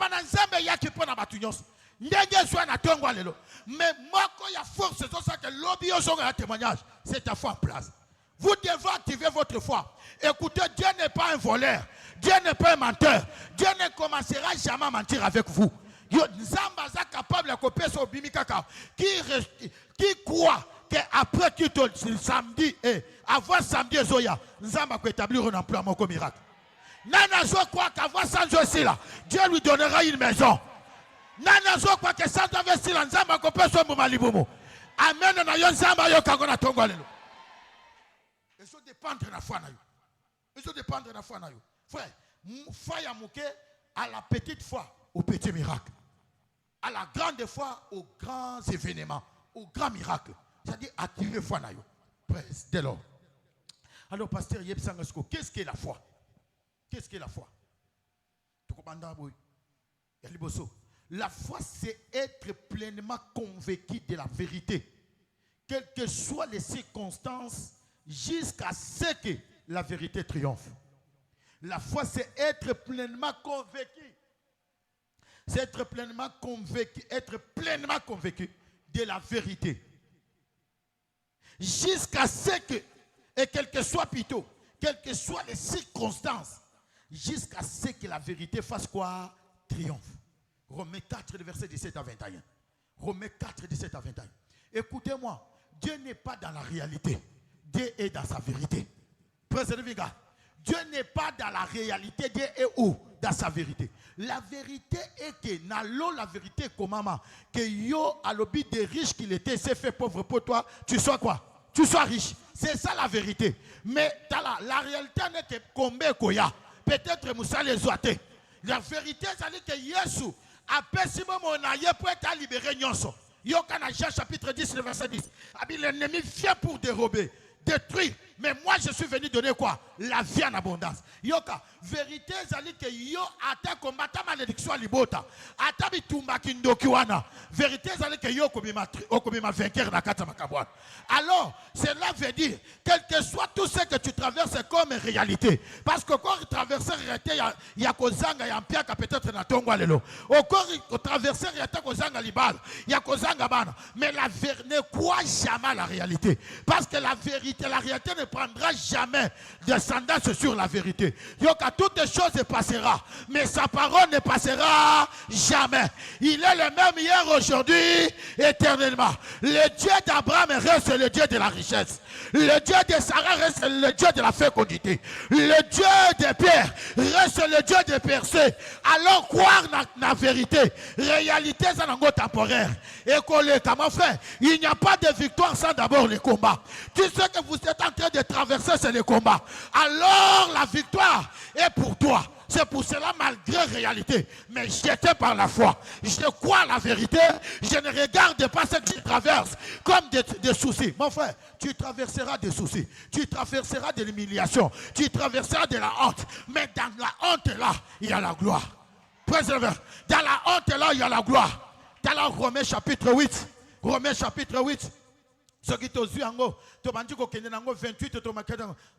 quand il y a force, c'est ça que l'objet un témoignage. C'est ta foi en place. Vous devez activer votre foi. Écoutez, Dieu n'est pas un voleur. Dieu n'est pas un menteur. Dieu ne commencera jamais à mentir avec vous. Nzamba est capable de couper son bimikaka. Qui croit qu'après le samedi et avant samedi, Zoya, Nzamba peut établir un emploi comme miracle. Nana Zo croit qu'avant samedi aussi là, Dieu lui donnera une maison. Nana Zo croit que sans investir dans Nzamba couper son boumaliboumou. Amen. Na Nzamba yo kangona tongolelo. Il faut dépendre de la foi. Il faut dépendre de la foi. Frère, foi yamouké à la petite foi, au petit miracle. À la grande foi, aux grands événements, aux grands miracles. C'est-à-dire activer foi. Presse, dès lors. Alors, pasteur Yebsangasko, qu'est-ce qu'est la foi? Qu'est-ce qu'est la foi? La foi, c'est être pleinement convaincu de la vérité, quelles que soient les circonstances, jusqu'à ce que la vérité triomphe. La foi, c'est être pleinement convaincu. C'est être pleinement convaincu de la vérité. Jusqu'à ce que, et quel que soit plutôt, quelles que soient les circonstances, jusqu'à ce que la vérité fasse quoi? Triomphe. Romains 4, verset 17 à 21. Romains 4, 17 à 21. Écoutez-moi, Dieu n'est pas dans la réalité. Dieu est dans sa vérité. Dieu n'est pas dans la réalité. Dieu est où? Dans sa vérité. La vérité est que, la vérité comment? Que yo, à l'objet des riches qu'il était, s'est fait pauvre pour toi, tu sois quoi? Tu sois riche. C'est ça la vérité. Mais la réalité n'est que combien koya. Peut-être Moussa les oité. La vérité, c'est que Yesu a perçu mon aïe pour être libéré nyonso. Yokana Jean chapitre 10, verset 10. L'ennemi vient pour dérober, détruire. Mais moi, je suis venu donner quoi? La vie en abondance. Yoka, vérité, c'est que yo ata combattant malédiction à libota. Ata bitumba kindokiwana. Vérité, c'est que yo komima vainqueur na kata makabwana. Alors, cela veut dire, quel que soit tout ce que tu traverses comme comme réalité. Parce que quand traverser réalité, il y a kozanga, il y a un piak peut-être na tongwa lelo. Au corps traverser réalité kozanga libal, il y a kozanga bana. Mais la vérité ne croit jamais la réalité. Parce que la vérité, la réalité ne prendra jamais descendance sur la vérité. Yoka, toutes les choses passera, mais sa parole ne passera jamais. Il est le même hier, aujourd'hui, éternellement. Le Dieu d'Abraham reste le Dieu de la richesse. Le Dieu de Sarah reste le Dieu de la fécondité. Le Dieu de Pierre reste le Dieu de percée. Alors croire dans la vérité. Réalité, c'est un temporaire. Et mon frère, il n'y a pas de victoire sans d'abord le combat. Tout ce que vous êtes en train de traverser, c'est le combat. Alors la victoire est pour toi. C'est pour cela, malgré réalité, mais j'étais par la foi. Je crois la vérité. Je ne regarde pas ce qui traverse comme des soucis. Mon frère, tu traverseras des soucis. Tu traverseras de l'humiliation. Tu traverseras de la honte. Mais dans la honte là, il y a la gloire. Préserve. Dans la honte là, il y a la gloire. Dans la Romains chapitre 8. Romains chapitre 8. Ce qui te dit en haut, tu m'as dit que 28,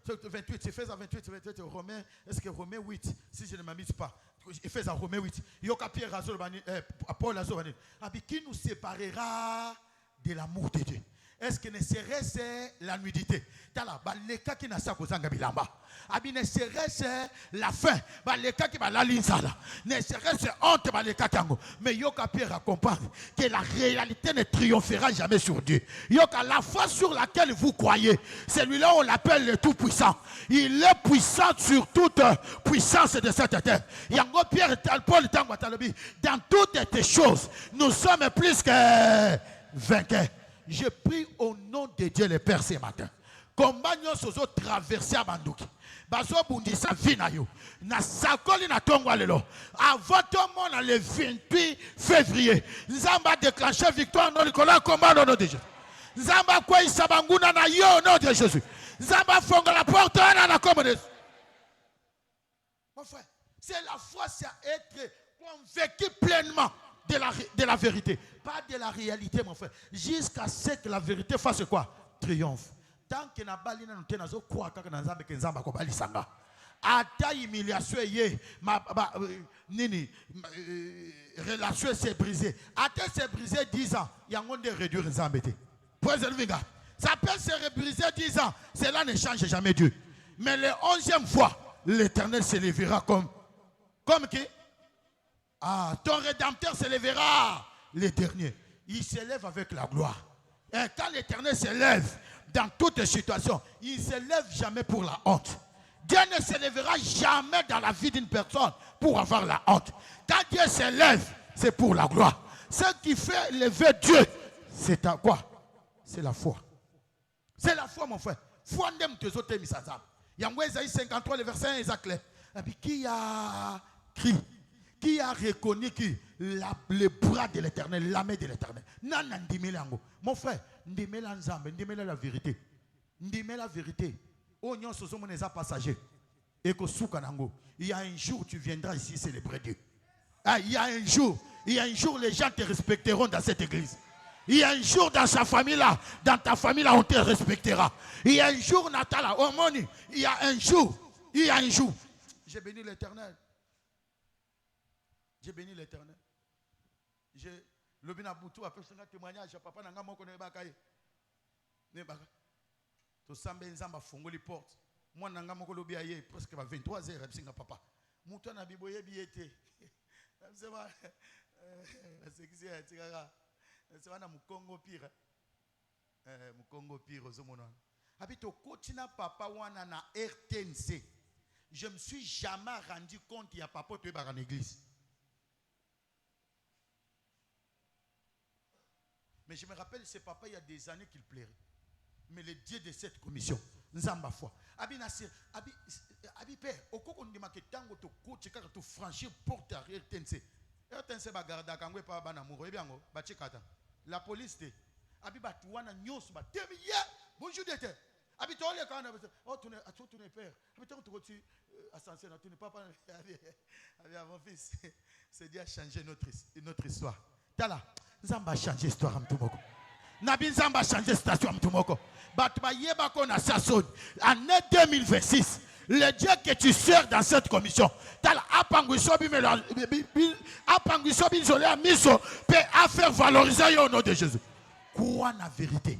28, c'est fait à 28, Romains, est-ce que Romains 8, si je ne m'amuse pas, il fait à Romains 8, il y a Pierre Paul Azobani, qui nous séparera de l'amour de Dieu? Est-ce que ne serait-ce la nudité? Les cas qui n'a pas de bilamba. Ne serait-ce la faim? Les cas qui va la linsala. Ne serait-ce honte? Les cas qui ont. Mais Yoka Pierre accompagne que la réalité ne triomphera jamais sur Dieu. Yoka, la foi sur laquelle vous croyez, celui-là on l'appelle le Tout-Puissant. Il est puissant sur toute puissance de cette terre. Yango Pierre Paul Tangwatalobi, dans toutes tes choses, nous sommes plus que vainqueurs. Je prie au nom de Dieu le Père ce matin. Combat nous sozo traverser à Bandouki. Baso bundi sa vie na yo. Na sakoli na tongwa lelo. Avant tout le monde le 28 février. Nzamba déclenché victoire dans le combat au nom de Jésus. Nzamba kwa isabanguna na yo au nom de Jésus. Nzamba fonga la porte na la commune. Mon frère, c'est la foi, c'est être convaincu pleinement de la vérité. Pas de la réalité, mon frère. Jusqu'à ce que la vérité fasse quoi? Triomphe. Tant que na balina nous tenazo quoi que na nzambe ke nzamba ko bali sanga. Ata humiliation ye nini relation s'est brisée. Ata s'est brisé 10 ans. Yango de réduire nzambe te. Président Vinga. Ça peut se briser 10 ans. Cela ne change jamais Dieu. Mais le 11e fois, l'Éternel se lèvera comme qui? Ah, ton Rédempteur se lèvera le dernier. Il se lève avec la gloire. Et quand l'Éternel se lève dans toutes situations, il ne se lève jamais pour la honte. Dieu ne se lèvera jamais dans la vie d'une personne pour avoir la honte. Quand Dieu se lève, c'est pour la gloire. Ce qui fait lever Dieu, c'est à quoi? C'est la foi. C'est la foi, mon frère. Foi n'aime tes autres misazam. Yango Esaïe 53, le verset 1, Isaac Claire. Et puis qui a crié? Qui a reconnu le bras de l'Éternel, la main de l'Éternel? Mon frère, ndimela nzambe, ndimela la vérité. Ndimela la vérité. Oignon sozomo neza passager. Et que soukanango. Il y a un jour tu viendras ici célébrer Dieu. Ah, il y a un jour, les gens te respecteront dans cette église. Il y a un jour dans sa famille là, dans ta famille là, on te respectera. Il y a un jour, Natala, au Moni, il y a un jour. J'ai béni l'Éternel. J'ai béni l'Éternel. J'ai le binaboutou après ce témoignage, papa n'a pas mon connaît bakaye. Ne baka. To sambe nzamba fongoli porte. Moi n'a pas mon lobby aye presque 23h singa papa. Mouton na biboye biete. C'est moi. C'est qui c'est tigara. C'est wana mukongo pire. Mukongo pire ozomona. Habito kotina papa wana na RTNC. Je me suis jamais rendu compte il y a papa tu es dans l'église. Mais je me rappelle, ce papa, il y a des années qu'il plairait. Mais le Dieu de cette commission, Nzamba foi. Abi Nasir, Abi Père, au cours de ma tango to coach, car tu franchir porte à RTNC. RTNC va garder quand on pas banamour, et bien, la police, Abi Batouana, Nyos, bonjour d'été. Abi Tolé, quand on a tourné père. Abi tu ascenseur, tu n'es pas avec mon fils. C'est Dieu a changé notre histoire. Tala. Nzamba changer histoire amtumoko. Nabi Nzamba changer station amtumoko. Batba yeba kona sason. Année 2026, le Dieu que tu sers dans cette commission, à faire valoriser au nom de Jésus. Quoi la vérité?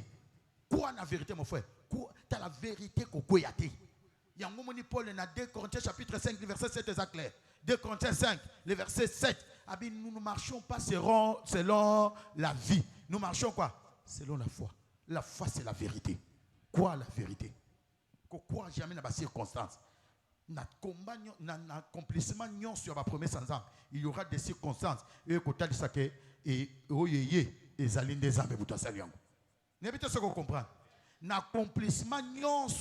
Quoi la vérité, mon frère? Tu as la vérité qu'on y a. Il y a un moment Paul dans 2 Corinthiens chapitre 5, le verset 7 est clair. 2 Corinthiens 5, le verset 7. Nous ne marchons pas selon la vie. Nous marchons quoi? Selon la foi. La foi, c'est la vérité. Quoi la vérité? Quoi jamais dans la circonstance? L'accomplissement sur la promesse sans âme. Il y aura des circonstances. Et côté de ça que et les alliés des âmes vous t'enseignent. N'évitez ce qu'on comprend. L'accomplissement il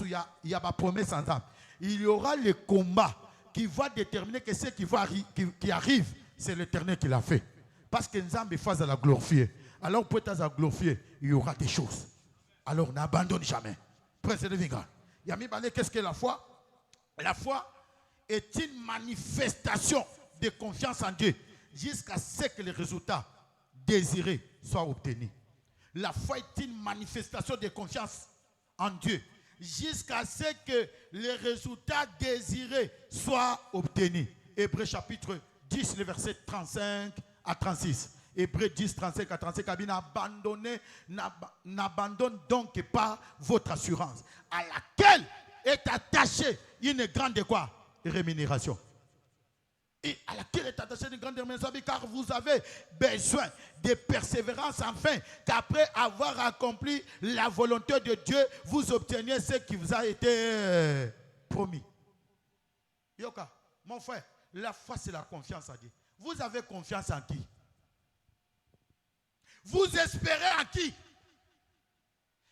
y a la promesse sans âme. Il y aura le combat qui va déterminer que ce qui arrive, c'est l'Éternel qui l'a fait. Parce que nous avons phase à la glorifier. Alors pour être à la glorifier, il y aura des choses. Alors n'abandonne jamais. Prince de Vinga. Yami Balé, qu'est-ce que la foi? La foi est une manifestation de confiance en Dieu jusqu'à ce que les résultats désirés soient obtenus. La foi est une manifestation de confiance en Dieu jusqu'à ce que les résultats désirés soient obtenus. Hébreux chapitre 10, le verset 35 à 36. Hébreux 10, 35 à 35. N'abandonne donc pas votre assurance, à laquelle est attachée une grande quoi? Rémunération. Et à laquelle est attachée une grande rémunération, car vous avez besoin de persévérance afin qu'après avoir accompli la volonté de Dieu, vous obteniez ce qui vous a été promis. Yoka, mon frère, la foi c'est la confiance en Dieu. Vous avez confiance en qui? Vous espérez en qui?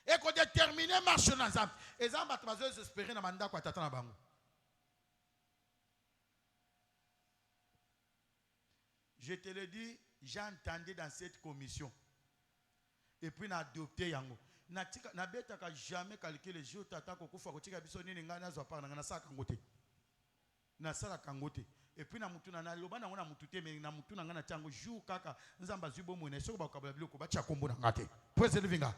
Et qu'on détermine marche dans l'ensemble. Et ça, vous espérez dans le mandat quoi t'attend à bango. Je te le dis, j'entendais dans cette commission. Et puis, on a adopté yango. Na beta ka jamais calculer les jours tata ko kufa ko tika biso nini ngana zo pa na sa kangote. Na sala kangote. Et puis na mutu na loba na ngona mutu te me na mutu na ngana tango jour kaka nzamba zubo mwene soko ba kabla biloko ba tia kombo na ngate. Prince de Vinga.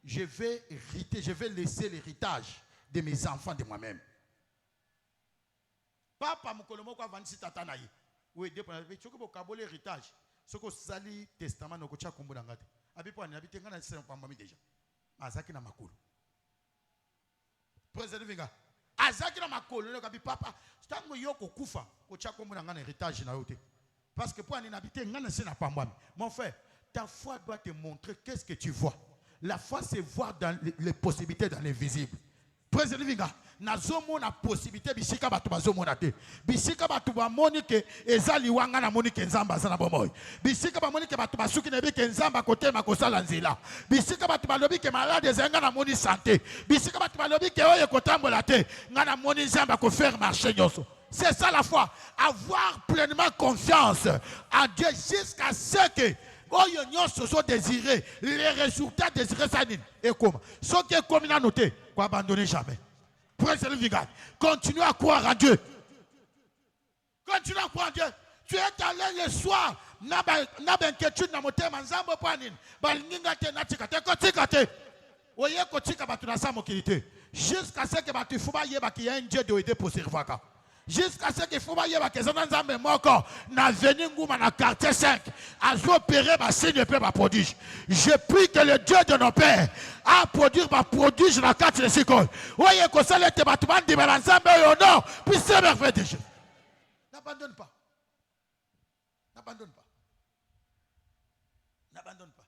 Je vais hériter, je vais laisser l'héritage de mes enfants de moi-même. Papa mukolomo ko avanci tata na yi. Oui, dépend. Tu peux pas l'héritage. Ce que sali testament no kocha kombo na ngate. Abi po ani abi tenga na sema pamba mi déjà. Azaki na makolo. Président Vinga. Azaki na makolo no kabi papa. Tango yoko kufa kocha kombo na ngana héritage na yote. Parce que pour ani habiter ngana sena pamba. Mon frère, ta foi doit te montrer qu'est-ce que tu vois. La foi c'est voir dans les possibilités dans l'invisible. Président Vinga. Nazomo na possibilité bisika batu bazomo na te bisika batu ba monike ezali wanga na monike nzamba sana bomoy bisika ba monike batu basuki na bike nzamba kote makosala nzela bisika batu balobi ke malade zenga na moni santé bisika batu balobi ke oye kotambola te nga na moni nzamba ko faire marcher nyoso. C'est ça la foi, avoir pleinement confiance en Dieu jusqu'à ce que oyo nyoso so désiré les résultats désirés ça nini et comment ce qui est comme na noté quoi abandonner jamais. Continue à croire en Dieu. Continue à croire en Dieu. Tu es allé le soir. N'a inquiétude dans mon thème. Nzambo panin. Balinga te na tika te kotika te. Oye kotika batu na sa mokilité. Jusqu'à ce que batu fuba yeba ki y a un Dieu de aider pour servir. Jusqu'à ce que fuba yeba ke zana nzambe moko na veni nguma na quartier 5 a opéré ba signe pe ba prodige. Je prie que le Dieu de nos pères a produire ba prodige na quartier 5. Oye ko sala te batuman di balanzambe yo non, puis c'est merveilleux de Dieu. N'abandonne pas. N'abandonne pas. N'abandonne pas.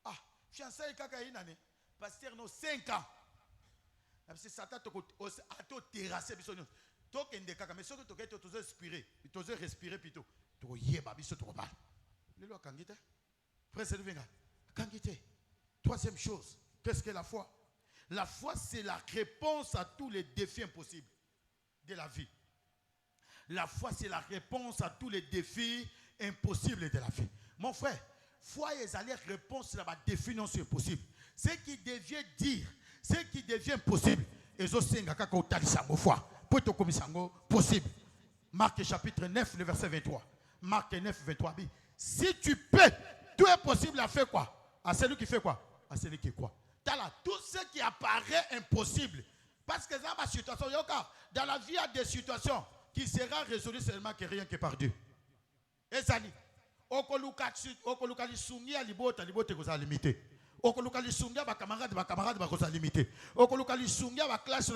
Ah, fiancé kaka inane. Pasteur no 5 ans. C'est Satan to terrasser biso. Tokende kaka mais soki tokete tozo respirer plutôt to yeba biso to ba lelo kangite frère Venga kangite. Troisième chose, qu'est-ce que la foi? La foi c'est la réponse à tous les défis impossibles de la vie. La foi c'est la réponse à tous les défis impossibles de la vie. Mon frère, foi est la réponse à la définition impossible. Ce qui devient dire, ce qui devient possible, et aussi kaka utalisa mo foi. Possible. Marc chapitre 9, le verset 23. Marc 9, 23. Si tu peux, tout est possible à faire quoi? À celui qui fait quoi? À celui qui croit. Tout ce qui apparaît impossible Parce que dans ma situation, dans la vie, il y a des situations qui seront résolues seulement que rien que par Dieu. Et ça dit, okoluka lisungia libota koza limité. Okoluka lisungia ba camarade koza limité. Okoluka lisungia ba classe.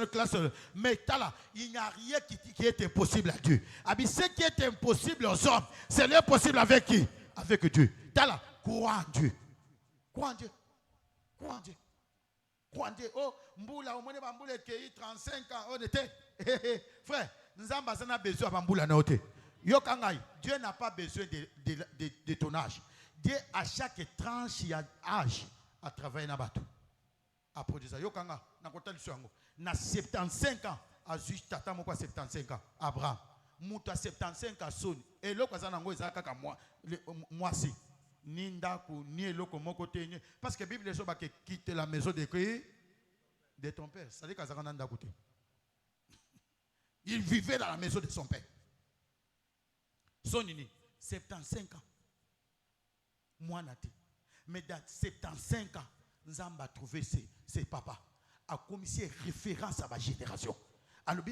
Mais là, il n'y a rien qui est impossible à Dieu. Ce qui est impossible aux hommes, c'est l'impossible avec qui? Avec Dieu. Là, crois en Dieu. Crois en Dieu. Crois en Dieu. Crois en Dieu. Oh, mboula, on a 35 ans, on était. Frère, nous avons besoin de mboula na ote. Dieu n'a pas besoin de ton âge. Dieu, à chaque tranche, il y a âge à travailler dans le bateau. À produire ça. Yokanga, na 75 ans, à juste tata moko 75 ans, Abraham. Mouta 75 ans son. Et l'autre kazanango ezaka moi si. Ninda ku ni loko moko tenye. Parce que la Bible dit que quitte la maison de ton père. Ça dit kazaka nanda kote. Il vivait dans la maison de son père. Son nini, 75 ans. Moi, nati. Mais dans 75 ans, nous avons trouvé ses papas. A commissaire référence à ma génération. Alors,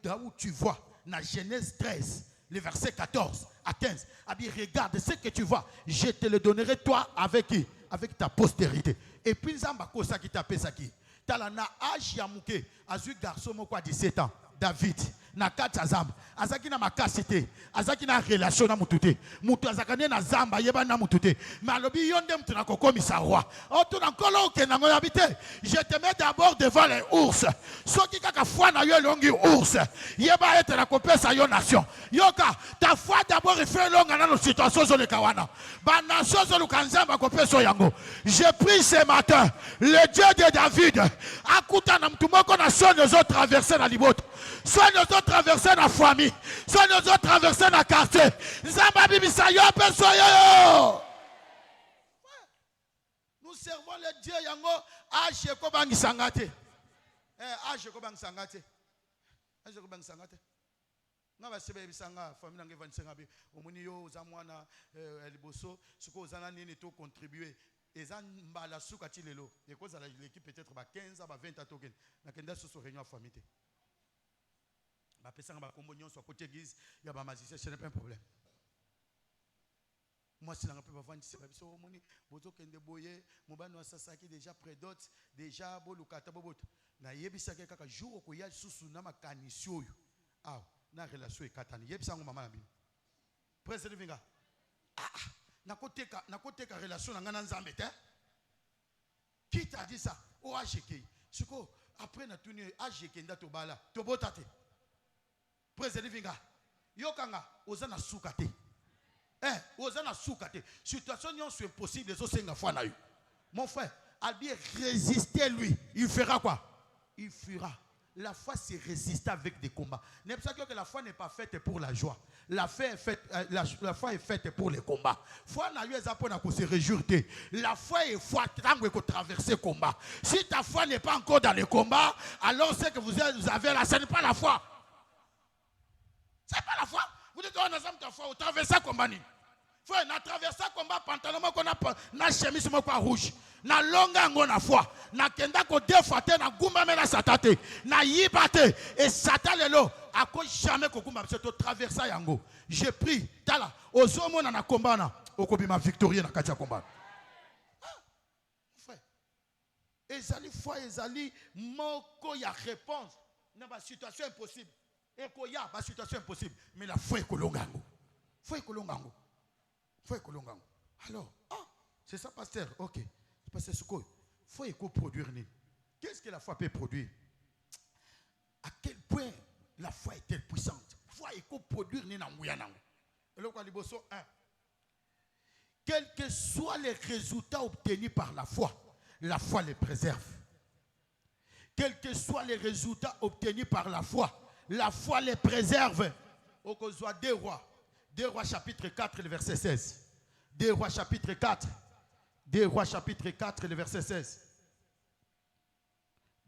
là où tu vois, dans Genèse 13, le verset 14 à 15, regarde ce que tu vois, je te le donnerai toi avec qui? Avec ta postérité. Et puis, nous avons kosa qui t'a fait ça qui. Tala na âge ya muke, azu garçon moko 17 ans, David. Na kati azamba azaki na makasite azaki na relation na mutute mutu azakane na zamba yeba na mutute malobi yonde mutu na kokomisa roi otu na nkolo ke na ngoya bite je te mets d'abord devant les ours soki kaka foi na yo longi ours yeba ete na kopesa yo nation yoka ta foi d'abord fait longa na no situation zo le kawana ba nation zo le kanzamba kopesa yango je prie ce matin le Dieu de David akuta na mutu moko na son les autres traverser na liboto soit nous autres traverser la famille, soit nous autres traverser la quartier. Nous servons le Dieu yango age ko bangi sangate. Age ko bangi sangate. Age ko bangi sangate. Ngaba sebe bisanga famille nange 25 abi omuni yo za mwana liboso suko zana nini to contribuer. Ezan mbala suka ti lelo. Eko za l'équipe peut-être ba 15 ba 20 token. Na kenda so réunion famille. Ce n'est pas un problème. Moi, si on peut pas vendre, c'est pas ça. Bozo kende boye, mobano asasaki déjà prédote, déjà bolukata bobot. Na yebisa ke kaka jour ko ya susu na makanisio yo. Ah, na relation e katani. Yebisa ngo mama na bino. Prince Livinga. Na koteka relation na ngana nzambe te. Qui t'a dit ça? O AGK. Siko après na tuni AGK nda to bala. To botate. Président Vinga, yokanga, ozana soukate. Ozana soukate. Situation n'est pas impossible, les autres fois na eu. Mon frère, Albi résister lui, il fera quoi? Il fera. La foi c'est résister avec des combats. N'est pas que la foi n'est pas faite pour la joie. La foi est faite pour les combats. Foi na eu ezapona ko se réjouir. La foi est foi tango ko traverser combat. Si ta foi n'est pas encore dans les combats, alors c'est que vous avez là, ce n'est pas la foi. C'est pas la foi. Vous dites, on a ta foi, on traverse ça combat. Frère, on a traversé combat, pantalon, on a chemise rouge. Na longa ngona foi. Na kenda ko defate na gumba mena satate. Na yibate. Et satan lelo. A ko jamais ko gumba se to traverser yango. Je prie. Tala. Ozomo na combat na. Okobima victorieux na katia combat. Frère. Ezali foi, ezali moko ya réponse. Na ba situation impossible. Et qu'il y a une situation impossible. Mais la foi est kolongango. Foi est kolongango. Foi est kolongango. Alors, c'est ça, pasteur. Ok. Pasteur Souko. Foi est produire. Qu'est-ce que la foi peut produire? À quel point la foi est-elle puissante? Foi est produire. Quels que soient les résultats obtenus par la foi les préserve. Quels que soient les résultats obtenus par la foi les préserve. Au Kozwa 2 Rois chapitre 4, le verset 16. 2 Rois chapitre 4. 2 Rois chapitre 4, le verset 16.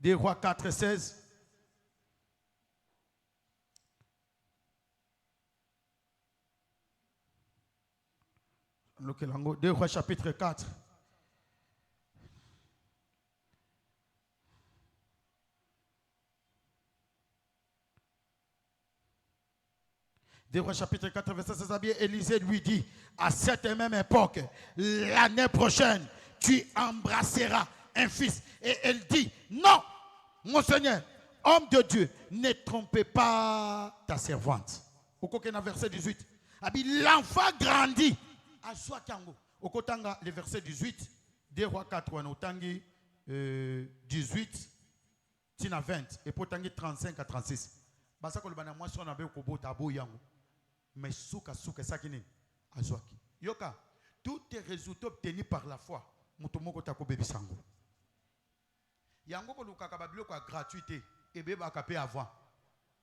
2 Rois 4, 16. Lokelango, 2 Rois chapitre 4. 2 Rois chapitre 4, verset 16, Élisée lui dit, à cette même époque, l'année prochaine, tu embrasseras un fils. Et elle dit, non, mon Seigneur, homme de Dieu, ne trompez pas ta servante. Au verset 18, l'enfant grandit. À soi tango. Au kotanga, le verset 18, 2 Rois 4, on tangi 18, tina 20, et pour tangi 35 à 36. Basa ko lubana moi son abe ko bota bo yango. Mais souka sakini azwaki. Yoka, tous tes résultats obtenus par la foi, mutomoko tako bebi sango. Yango ko lukaka babilo ko gratuité et beba kapé avant.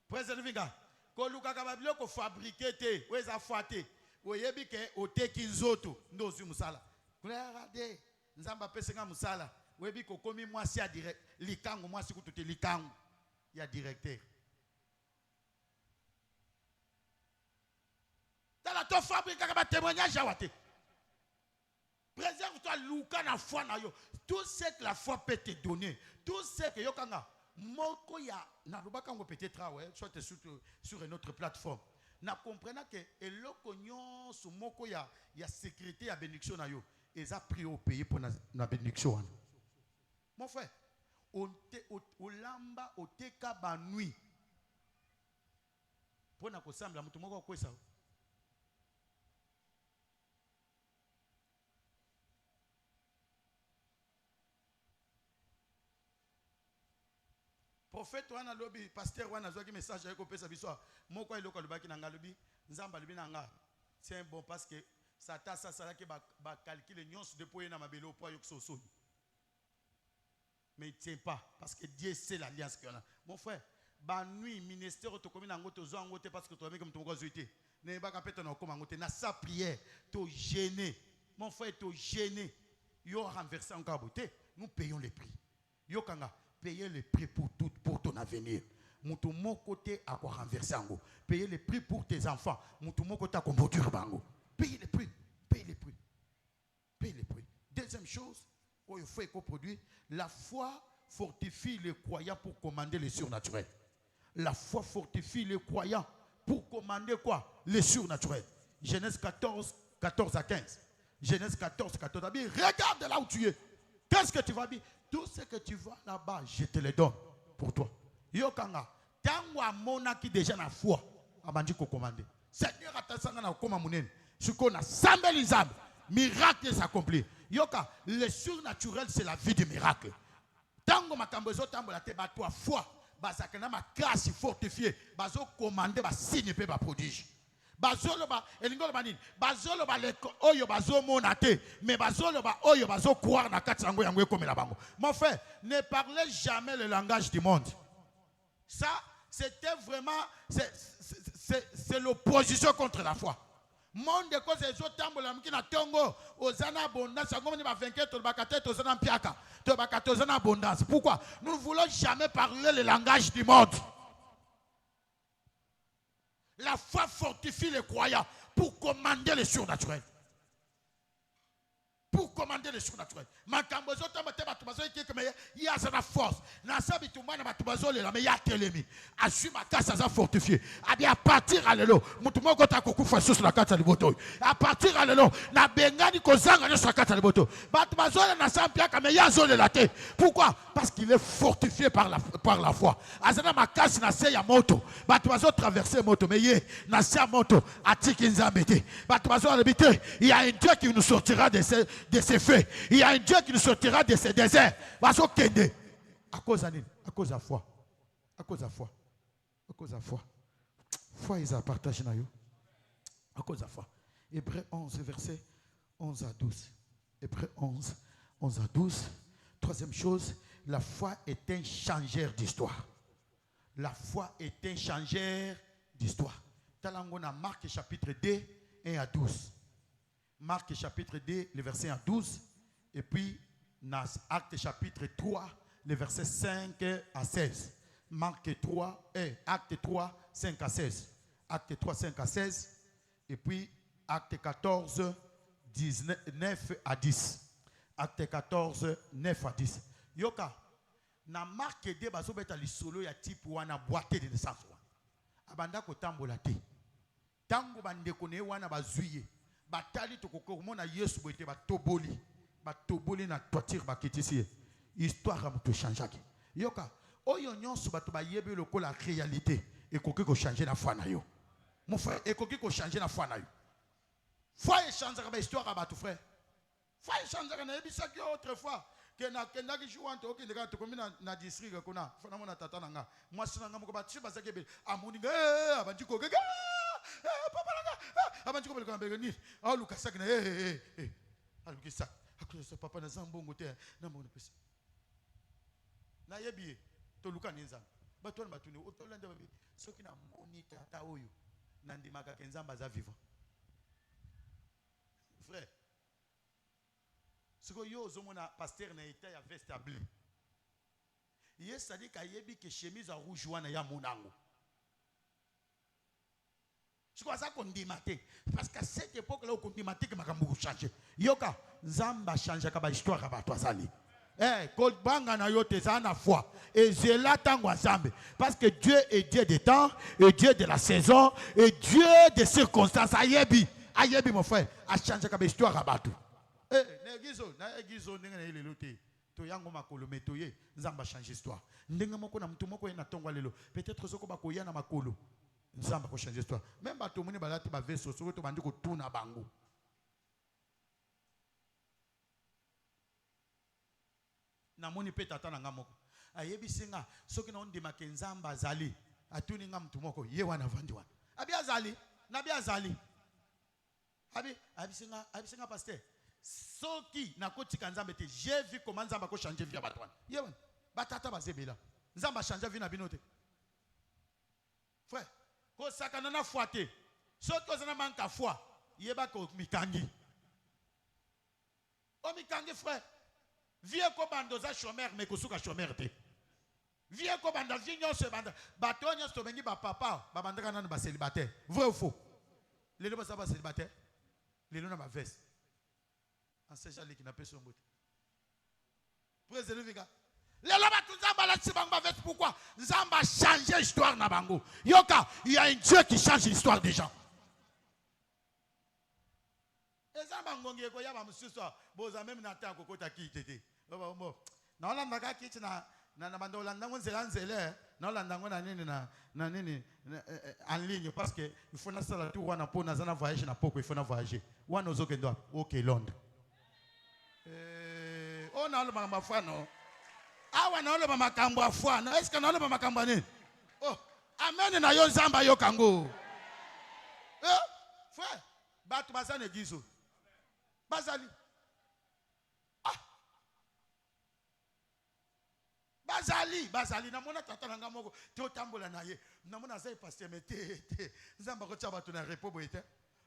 Président Vinga, ko lukaka babilo ko fabriquer te, weza fate. Oyebi ke oteki nzoto ndozi musala. Regardez, nzamba pesenga musala. Oyebi ko komi mwasi ya direct likango mwasi kututi likango ya directeur. Dans ton fabrique un témoignage à Wate. Préserve-toi, Luka na foi na yo. Tout ce que la foi peut te donner, tout ce que yokanga, moko ya na lubaka ngo peut-être soit sur une autre plateforme. Na comprena que eloko nyonso moko ya sécurité ya bénédiction na yo, eza pris au pays pour na bénédiction. Mon frère, olamba oteka ba nuit. Pour na ko sambla mutu moko ko ça. Prophète wana lobi, pasteur wana zoki message ayeko pesa biso moko eloko lobaki na ngalobi nzamba lobi na nga. C'est bon parce que ça ta ça que ba calculer nyonso de poyer na mabelo po yo soso. Mais il tient pas parce que Dieu c'est l'alliance qu'on a. Mon frère, ba nuit ministère to komi na ngoto zo ngote parce que to comme to ko zoité. Ne ba kapeta na koma ngote na sa prière to gêner. Mon frère to gêner. Yo renverser encore beauté. Nous payons les prix. Yo kanga payer les prix pour ton avenir. Mutu mon côté à quoi renverser ango. Payer les prix pour tes enfants. Mutu mon côté à quoi produire bango. Payer les prix. Payer les prix. Payer les prix. Deuxième chose, où il faut produire, la foi fortifie les croyants pour commander les surnaturels. La foi fortifie les croyants pour commander quoi? Les surnaturels. Genèse 14, 14 à 15. Genèse 14, 14 à 15. Regarde là où tu es. Qu'est-ce que tu vas dire? Tout ce que tu vois là-bas, je te le donne pour toi. Yokanga, tangwa mona qui déjà na foi, abandi ko commander. Seigneur atasanga na koma munene. Siko na sambeli nzambe, miracle s'accomplit. Yoka, le surnaturel c'est la vie de miracle. Tango makambo zo tambola te ba toi foi, bazakana ma grâce fortifiée, bazo commander ba signe pe ba prodige. Bazolo ba elingolo banini bazolo ba le oyo bazo monate mais bazolo ba oyo bazo croire na kati yango yango ekomela bango. Mon frère, ne parlez jamais le langage du monde. Ça c'était vraiment c'est l'opposition contre la foi. Monde de cause ezo tambola mkina tongo ozana abondance yango ni ba vainqueur to bakate to zana mpiaka to bakato zana abondance. Pourquoi? Nous ne voulons jamais parler le langage du monde. La foi fortifie les croyants pour commander les surnaturels. Pour commander les surnaturels. Makambozo tamate batubazo qui mais il y a sa force. Na sabi tumana batubazo le la mais il y a telemi. Asuma kasa za fortifié. Abi à partir alelo, mutumo kota kokufa sur la kata liboto. À partir alelo, na bengani kozanga sur la kata liboto. Batubazo na sampia kama ya zole la te. Pourquoi? Parce qu'il est fortifié par la foi. Azana makasi na se ya moto. Batubazo traverser moto mais yé na se ya moto atiki nzambete. Batubazo habité, il y a un Dieu qui nous sortira de ces faits. Il y a un Dieu qui nous sortira de ces déserts. Bazo kende. À cause de la foi. À cause de la foi. À cause de la foi. Foi, ils a partagé na yo. À cause de la foi. Hébreux 11, verset 11 à 12. Hébreux 11, 11 à 12. Troisième chose, la foi est un changeur d'histoire. La foi est un changeur d'histoire. Talangona Marc chapitre 2, 1 à 12. Marc chapitre 2, le verset 1 à 12. Et puis, Acte chapitre 3, le verset 5 à 16. Marc 3, Acte 3, 5 à 16. Acte 3, 5 à 16. Et puis, Acte 14, 9 à 10. Acte 14, 9 à 10. Yoka, na Marc 2, bazobeta lisolo ya type wana boîte de naissance. Abanda ko tambola te. Tango bandeko ne wana bazuye. Batali tokoko mona Yesu boite batoboli. Batoboli na toiture bakitisi. Histoire a changé. Yoka, oyo nyonso bato ba yebe lokola réalité et koki ko changer na foi na yo. Mon frère, et koki ko changer na foi na yo. Foi changer ba histoire ba tu frère. Foi changer na ebisa ki autrefois que na kenda ki jouante oki ndeka to komi na district kona. Fana mona tata nanga. Moi sina nga moko ba tshi bazake be amuni abandi ko gaga. Papa nanga. Abandi ko be ko be ni. Ah Lucas na Alukisa. Akuse papa na zambongo te na mona pesa. Na yebi to luka ninza bato na batuni otolanda babi soki na monita ta oyo na ndimaka kenzamba za vivant frère siko yo zomona pasteur na eta ya veste à bleu yes ça dit ka yebi ke chemise à rouge wana ya monango siko ça kondimate parce qu'à cette époque là on kondimate que makambo changer yoka nzamba changer ka ba histoire ka bato azali. Kolbanga na yote ça na foi et c'est là tango ensemble parce que Dieu est Dieu des temps et Dieu de la saison et Dieu des circonstances ayebi mon frère a changé ka histoire abatu na egizo ndenge na ile lote to yango makolo metoye nzamba changer histoire ndenge moko na mtu moko na tongo lelo peut-être soko bakoya na makolo nzamba ko changer histoire même bato moni balati ba veso soko to bandi ko tuna bango. Na moni pe tata na ngamoko ayebi singa soki na ondima ke nzamba azali atuni nga mtu moko ye wana vandi wana abi azali na bi azali abi singa pasteur soki na kotika nzambe te j'ai vu comment nzamba ko changer vie batwana ye wana batata bazebela nzamba changer vie na binote frère ko sakana na foi te soki ozana manka foi yeba ko mikangi o mikangi frère. Vieux ko bando za chômeur mais ko suka chômeur te. Vieux ko bando vinyo se bando. Bato nyo bengi ba papa ba bandaka nanu ba célibataire. Vrai ou faux? Lelo ba sa ba célibataire. Lelo na ba veste. En ces gens qui n'a pas son mot. Président Viga. Lelo ba tout nzamba la tibang ba veste pourquoi? Nzamba changer histoire na bango. Yoka, il y a un Dieu qui change l'histoire des gens. Ezamba ngongi ko ya ba mususu boza même na ta kokota kitete. Na olanda ka kiti na bando olanda ngonzela nzele na olanda ngona nini en ligne parce que il faut na sala tout wana po na zana voyage na poko il faut na voyager wana ozokendo OK Londres on a le mama fano awa na ole makambo afwa na est-ce que na ole makambo nini oh amen na yo nzamba yo kango frère batu bazane gizo bazali bazali na mona tata nanga moko te otambola na ye na mona za pasteur mete nzamba ko tshaba tuna repo boite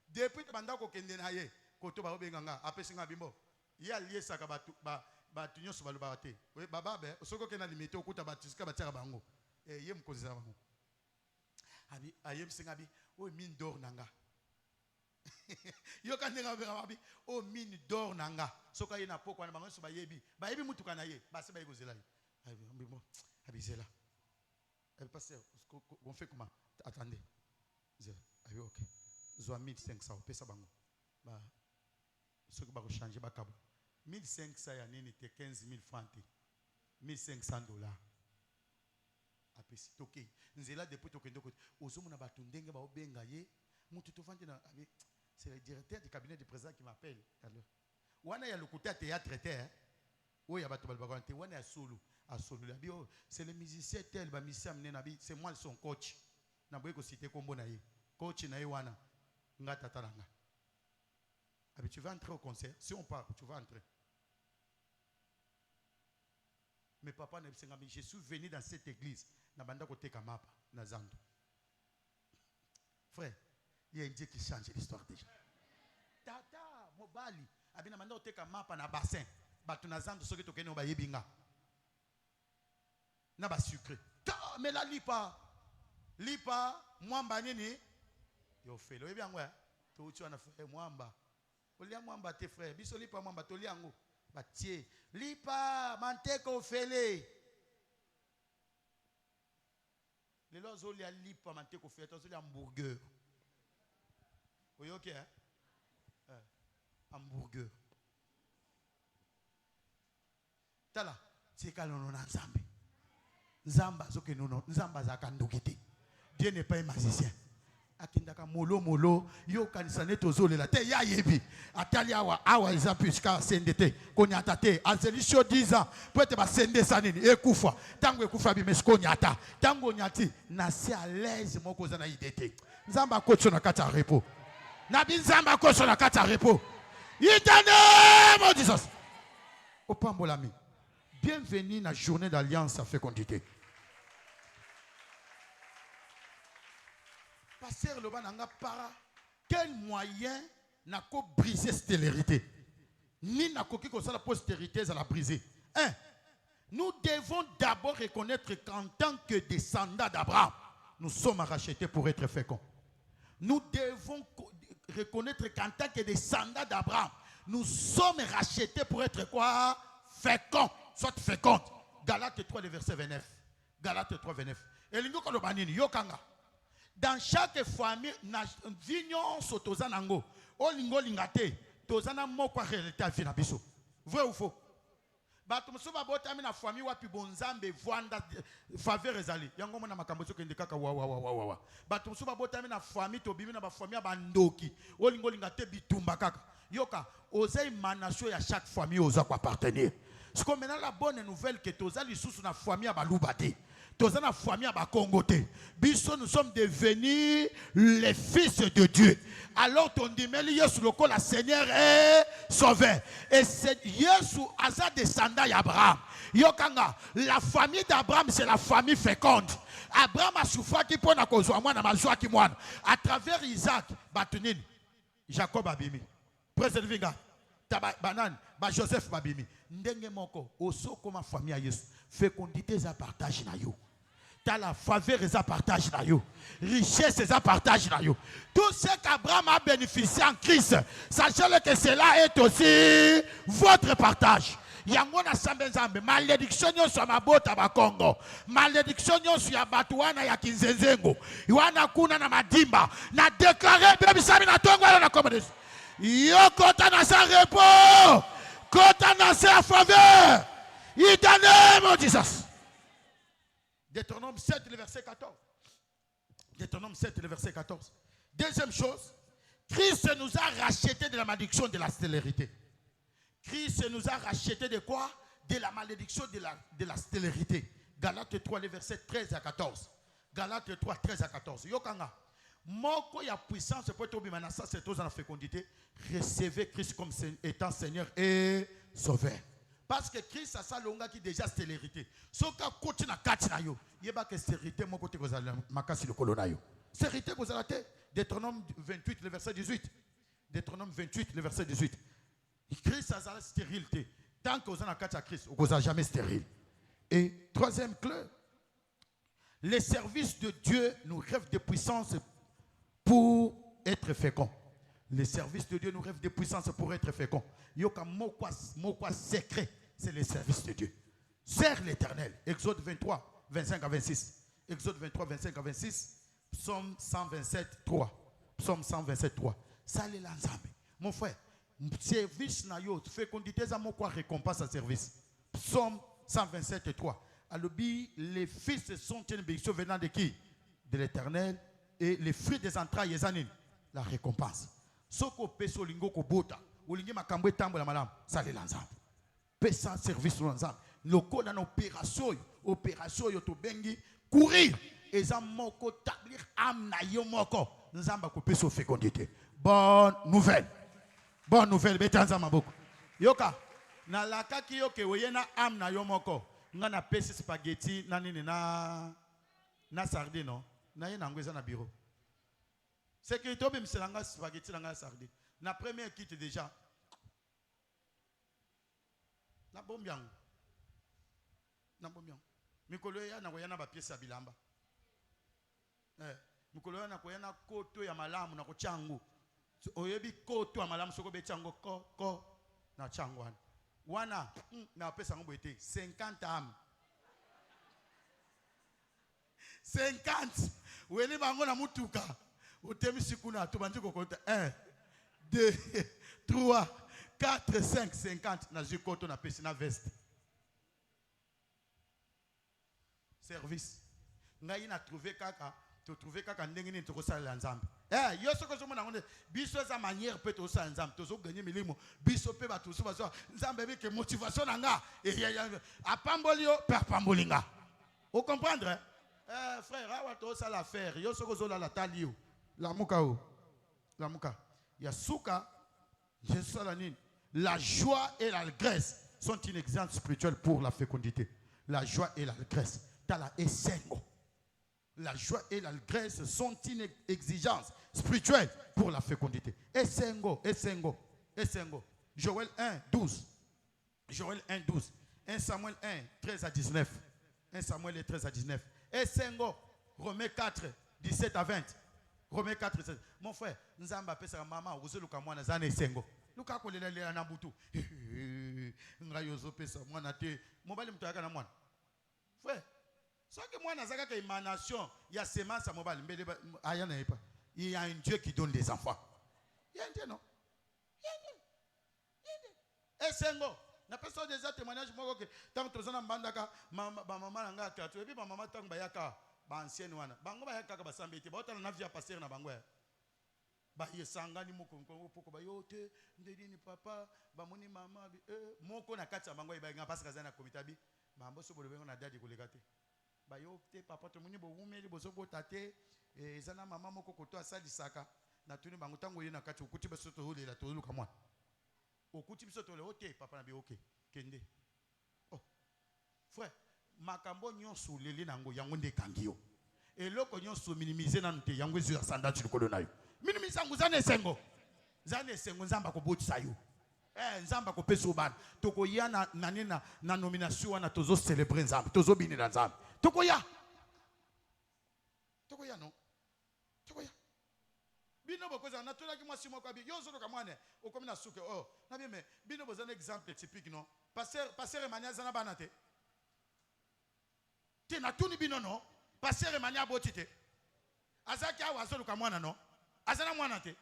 depuis banda ko kende na ye ko to ba obenga nga apesinga bimbo ye aliesa ka batu nyoso baloba te we bababe soko ke na limite okuta batisika batira bango ye mkozisa bango abi ayem singa bi o mine d'or nanga yo kandenga babi o mine d'or nanga soka ye na poko na bango so bayebi mutuka na ye base ba ekozela ye abizela pasteur on fait comment attendez ayo OK zo 1500 pesa bango ba soki ba ko changer ba kabo 1500 ya nini te 15000 francs te $1500 apesi toke nzela depuis tokende ko ozomona batu ndenge ba obenga ye mutu tofandi na c'est le directeur du cabinet du président qui m'appelle alors wana ya lokuta théâtre terre o ya batu balba te wana ya solo a solo la bio c'est le musicien tel ba musicien mnena bi c'est moi son coach na boye ko citer kombo na ye coach na ye wana ngata talanga abi tu vas entrer au concert si on part tu vas entrer mais papa na bisenga je suis venu dans cette église na banda ko teka mapa na zando frère il y a un Dieu qui change l'histoire des gens tata mobali abina banda ko teka mapa na bassin batu na zando soki tokene ba yebinga na ba sucré mais la lipa mwamba nini yo felo ebi yango to uchi wana frère mwamba olia mwamba te frère biso lipa mwamba to liango batie lipa manteko fele lelo zolia lipa manteko fele to zolia hamburger Oui, ok. Hamburger. Tala, c'est quand on a Nzambe. Nzamba, zoke nono, Nzamba zakandokite. Dieu n'est pas un magicien. Akindaka molo molo, yo kanisa neto zole la te ya yebi. Atali awa isa puisque sendete, konyatate, azelisho 10 ans, peut-être ba sende sanini, ekufa. Tango ekufa bi mesko nyata. Tango nyati, na se à l'aise moko zana idete. Nzamba kocho na kata repos. Nabi Nzamba kocho na kata repos. In the name of Jesus. Opambolami. Bienvenue dans la journée d'alliance à fécondité. Pasteur Loba n'a pas quel moyen n'a qu'à briser cette stérilité. Ni n'a qu'à que la postérité à la briser. Un, nous devons d'abord reconnaître qu'en tant que descendants d'Abraham, nous sommes rachetés pour être féconds. Nous devons reconnaître qu'en tant que descendants d'Abraham, nous sommes rachetés pour être quoi? Féconds. Soit féconde. Galates 3, le verset 29. Galates 3, 29. Et l'ingo kolobanini, yokanga. Dans chaque famille, vignon sotozanango. O lingo lingate. Tozana mokwa réalité à finabiso. Vrai ou faux? Batumso babota na famille wapi bonzambe voanda faveur ezali. Yango mona makambo so kende kaka wa. Batumso babota na famille to bimi na ba famille bandoki. O lingo lingate bitumba kaka. Yoka, osei manasio ya chaque famille osa kwa appartenir. Ce qu'on maintenant la bonne nouvelle que tous les sous na famille à Balubate, tous na famille à Bakongote. Biso nous sommes devenus les fils de Dieu. Alors ton dit mais Yesu le la Seigneur est sauvé. Et c'est Yesu asa descendant d'Abraham. Yokanga, la famille d'Abraham c'est la famille féconde. Abraham a souffert qui pona kozwa mwana mazwa ki mwana. À travers Isaac, batunini Jacob abimi. Préserve banane, Joseph babimi. Ndenge moko, oso comme famille à Yesu. Fécondité za partage na yo. T'as la faveur za partage na yo. Richesse za partage na yo. Tout ce qu'Abraham a bénéficié en Christ, sachez que cela est aussi votre partage. Yango na sambe nzambe, malédiction nyonso mabota ba Congo. Malédiction nyonso ya batuana ya kinzenzengo. Wana kuna na madimba. Na déclarer bébé sami na tongo na communiste. Yo kota na sa repos. Kota na sa faveur. In the name of Jesus. Deutéronome 7, le verset 14. Deutéronome 7, le verset 14. Deuxième chose, Christ nous a racheté de la malédiction de la stérilité. Christ nous a racheté de quoi? De la malédiction de la stérilité. Galates 3, le verset 13 à 14. Galates 3, 13 à 14. Yokanga. Moko ya puissance pour être manasa c'est tous en fécondité. Recevez Christ comme étant Seigneur et Sauveur. Parce que Christ a sa longa qui déjà stérilité. Soka koti na kati na yo. Yeba que stérilité mon côté kozala makasi le kolona yo. Stérilité kozala te. Deutéronome 28 le verset 18. Deutéronome 28 le verset 18. Christ a sa stérilité. Tant que vous en kati à Christ, vous n'êtes jamais stérile. Et troisième clé, les services de Dieu nous rêvent de puissance pour être fécond. Les services de Dieu nous rêvent de puissance pour être fécond. Yoka mokwa secret, c'est les services de Dieu. Sers l'Éternel. Exode 23, 25 à 26. Exode 23, 25 à 26. Psaume 127, 3. Psaume 127, 3. Ça les l'ensemble. Mon frère, service na yo, fécondité za mokwa récompense à service. Psaume 127, 3. Alobi, les fils sont une bénédiction venant de qui? De l'Éternel. Et les fruits des entrailles, la récompense. Soko peso lingo ko bota, olingi makambo etambo la malam, ça les l'ensemble. Pesa service l'ensemble. Loko na opération yo to bengi courir et za moko tablir am na yo moko, nzamba ko peso fécondité. Bonne nouvelle. Bonne nouvelle betanza maboko. Yoka na lakaki yoke oyena am na yo moko, ngana pesi spaghetti na nini na sardine non. Na yena ngweza na bureau. C'est que toi même c'est langa spaghetti langa sardine. Na première kit déjà. Na bombiang. Na bombiang. Mikolo ya na koyana ba pièce ya bilamba. Mikolo ya na koyana koto ya malamu na ko changu. Oyebi koto ya malamu soko be chango ko na chango wana. Na pesa ngombo ete 50 am. 50 wele bango na mutuka Otemi sikuna to bandi ko konta 1 2 3 4 5 50 na jikoto na pesi na veste. Service. Ngai na trouver kaka, to trouver kaka ndenge ni to ko sala nzambe. Yo soko zo mona ngonde biso za manière peut to sala nzambe, to zo gagner milimo, biso pe ba to so bazo nzambe be ke motivation nanga. Apambolio per pambolinga. Vous comprenez? Frère, awa to sala faire, yo soko zo la talio. La muka o. La muka. Ya suka Jésus salanine. La joie et l'allégresse sont une exigence spirituelle pour la fécondité. La joie et l'allégresse. Tala esengo. La joie et l'allégresse sont une exigence spirituelle pour la fécondité. Esengo, esengo, esengo. Joël 1, 12. Joël 1, 12. 1 Samuel 1, 13 à 19. 1 Samuel 13 à 19. Esengo. Romains 4, 17 à 20. Romains 4, 17. Mon frère, Nzamba pesa maman, vous luka mwana zane esengo. Luka ko lele na butu. Ngayozo pesa mwana te. Mobali mtu yaka na mwana. Frère, ce que moi nazaka ka émanation, il y a semence à mobile, mais il y a un Dieu qui donne des enfants. Il y a un Dieu, non? Et c'est un na personne déjà témoignage moi que tant que tozana mbandaka maman nanga ka tu et puis maman tant bayaka ba ancienne wana bango bayaka ka basambete ba otala na via pasteur na bango ba yesanga ni moko poko ba yote ndeli ni papa ba moni mama moko na kati ya bango ba nga parce que zana komitabi ba mboso bolo bengo na dadi kolekate ba yote papa to moni bo umeli bozo botate ezana mama moko koto asali saka na tuni bango tango yena kati okuti besoto holela to luka mwana okuti besoto le ote papa na bi okay kende oh frère makambo nyonso leli nango yango nde kangio eloko nyonso minimiser na nte yango ezo ya sanda tshikolo nayo minimiser ngo zane sengo nzamba ko botisa yo nzamba ko pesa bana tokoya na nomination wana tozo célébrer nzamba tozo binela nzamba tokoya no tokoya bino bokoza na tola ki mwasi moko abi yo zo ka mwana okomi na suke na bien mais bino bozana exemple typique non passer Emmanuel zana bana te na tuni bino no passer Emmanuel botite azaki awa zo ka mwana no azana mwana te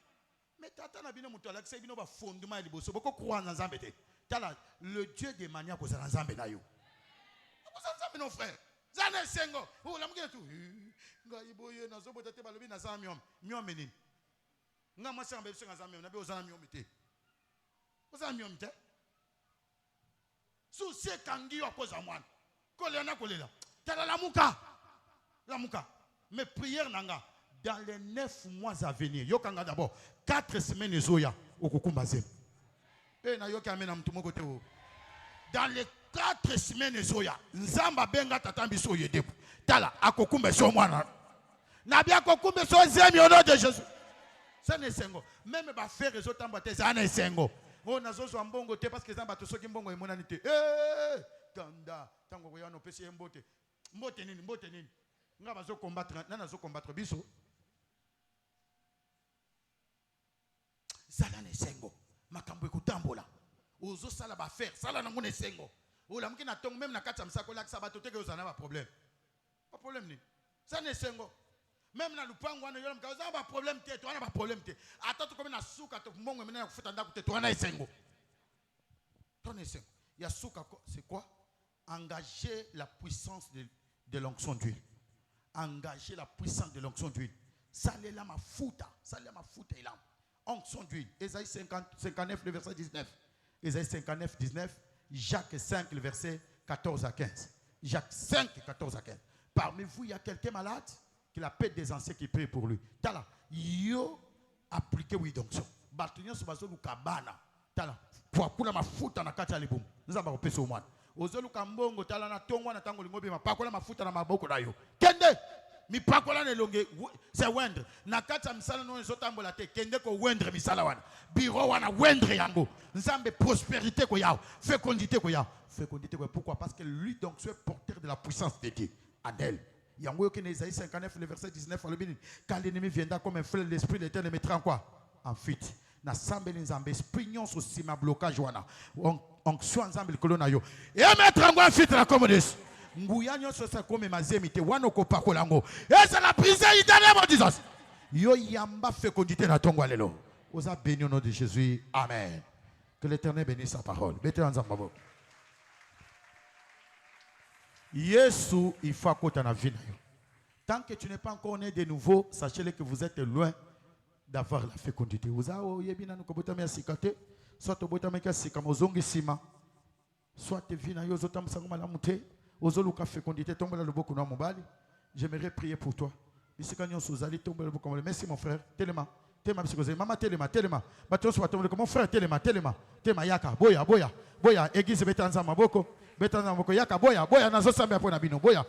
mais tata na bino muto alakisa bino ba fondement liboso boko croire na nzambe te tala le Dieu de Emmanuel ko zana nzambe na yo ko zana nzambe no frère zana sengo la mugena tu nga iboye na zo botate balobi na zana miom menini nga mwasa mbe biso nga zana miom na be ozana miom te ozana miom te su se kangi yo koza mwana kolela kolela tala la muka mes prières nanga dans les 9 mois à venir yokanga d'abord 4 semaines zoya okukumbaze na yoka amena mtu moko te dans les 4 semaines zoya nzamba benga tatambi so yedepo tala akokumba so mwana na bia akokumba so zemi au nom de Jésus ça ne sengo même ba faire réseau tamba te ça ne sengo nazozo mbongo te parce que nzamba to soki mbongo emonani te tanda tango ko yano pesi mbote nini nga bazo combattre nana zo combattre biso sala ne sengo makambo ekutambola ozo sala ba faire sala nango ne sengo ola mki na tongo même na kati ya msako la kisa bato teke ozana ba problème ni ça ne sengo même na lupango wana yola mka ozana ba problème te to wana ba problème te ata to comme na suka to mbongo mena na kufuta ndako te to wana esengo to ne sengo ya suka c'est quoi engager la puissance de l'onction d'huile engager la puissance de l'onction d'huile sale la mafuta ilam onction d'huile. Ésaïe 59, le verset 19. Ésaïe 59, 19. Jacques 5, le verset 14 à 15. Jacques 5, 14 à 15. Parmi vous, il y a quelqu'un malade qui l'appelle des anciens qui prient pour lui. Tala, yo appliquez oui d'onction. Bartunion sur bazo lukabana. Tala, pour kula mafuta na kati ya libumu. Nzamba ko pesa omwana. Ozolu kambongo tala na tongwa na tango lingobe mapakola mafuta na maboko na yo. Kende mipakola ne longe c'est wendre na kati ya misala no ezotambola te kende ko wendre misala wana biro wana wendre yango nzambe prospérité ko yao fécondité ko yao pourquoi parce que lui donc est porteur de la puissance de Dieu en elle yango yo kene Isaïe 59 le verset 19 alobini quand l'ennemi viendra comme un fleuve l'esprit de l'Éternel mettra en quoi en fuite na sambeli nzambe esprit nyonso sima blocage wana onction nzambe likolo na yo et mettre en quoi en fuite la communiste nguya nyonso sa comme mazemi te wana ko pakolango et c'est la prise italienne mon disant Yo yamba fécondité na tongo lelo. Osa béni au nom de Jésus. Amen. Que l'Éternel bénisse sa parole. Mettez ensemble. Yesu, il faut que na vie. Tant que tu n'es pas encore né de nouveau, sachez que vous êtes loin d'avoir la fécondité. Vous avez yebina nuko botami asikate, soit to botami ka sikama ozongi sima. Soit te vina yo zotam sangoma la muté, ozoluka fécondité tombe la loboko na mobali. J'aimerais prier pour toi. Bisikanya sozali tombe la loboko. Merci mon frère. Telema. Tema bisikoze mama telema. Bato so batombe mon frère telema. Tema yaka boya. Église betanza maboko. Betanza maboko yaka boya nazo sambe pona bino boya,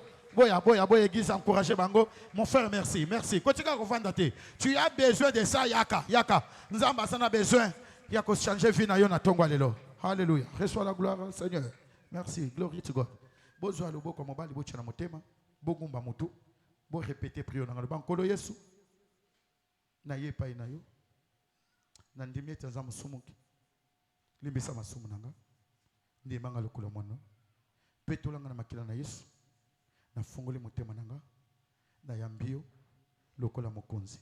église encourager bango. Mon frère, merci. Kotika kovanda te. Tu as besoin de ça yaka. Nzamba sana besoin. Yako changer vie na yo na tongo lelo. Alléluia. Reçois la gloire, Seigneur. Merci. Glory to God. Bozo aloboko mobali bo chana motema. Bogumba mutu. Bo répéter prière na le bankolo Yesu. Na ye pa ina yo. Na ndimi etanza musumuki. Limbisa masumu nanga. Ndimanga lokolo mono. Petolanga na makila na Yesu. Na fungoli motema nanga. Na yambio lokola mokonzi.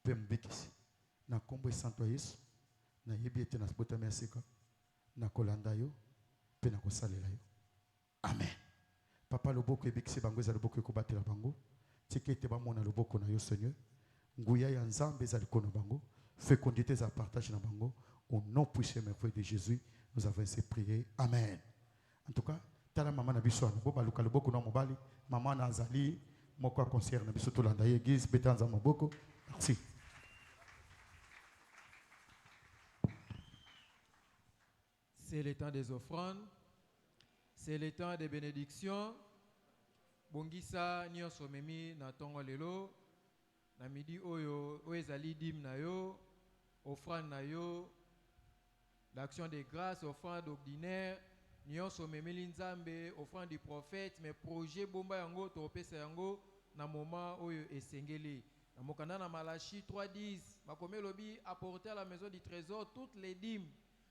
Pe mbikisi. Na kombo santo Yesu. Na yebi ete na botami asika. Na kolanda yo. Pe na kosalela yo. Amen. Papa loboko ebikisi bango eza loboko ekobatela bango. Tike ete bamona loboko na yo Seigneur. Nguya ya nzambe eza likono bango. Fécondité za partage na bango. Au nom puissant et merveilleux de Jésus, nous avons ainsi prié. Amen. En tout cas, tala maman na biso na boba luka loboko na mobali, maman na azali moko concert na biso to landa église betanza maboko. Merci. C'est le temps des offrandes. C'est le temps des bénédictions. Bongisa nyonso memi na tongo lelo. Na midi oyo ezali dim na yo, offrande na yo, l'action de grâce, offrande ordinaire, nyonso memeli nzambe, offrande du prophète, mais projet bomba yango topesa yango na moment oyo esengeli. Na mokanda na Malachi 3:10, bakome lobi apporter à la maison du trésor toutes les dîmes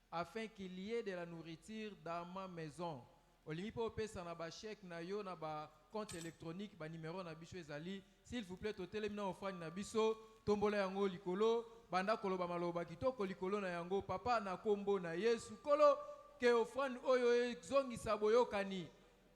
afin qu'il y ait de la nourriture dans ma maison. Olimi po pesa na ba chèque na yo na ba compte électronique ba numéro na biso ezali. S'il vous plaît, totelemi na offrande na biso, tombola yango likolo, banda koloba maloba kitoko likolo na yango, papa na kombo na Yesu kolo ke offrande oyo ezongisa boyokani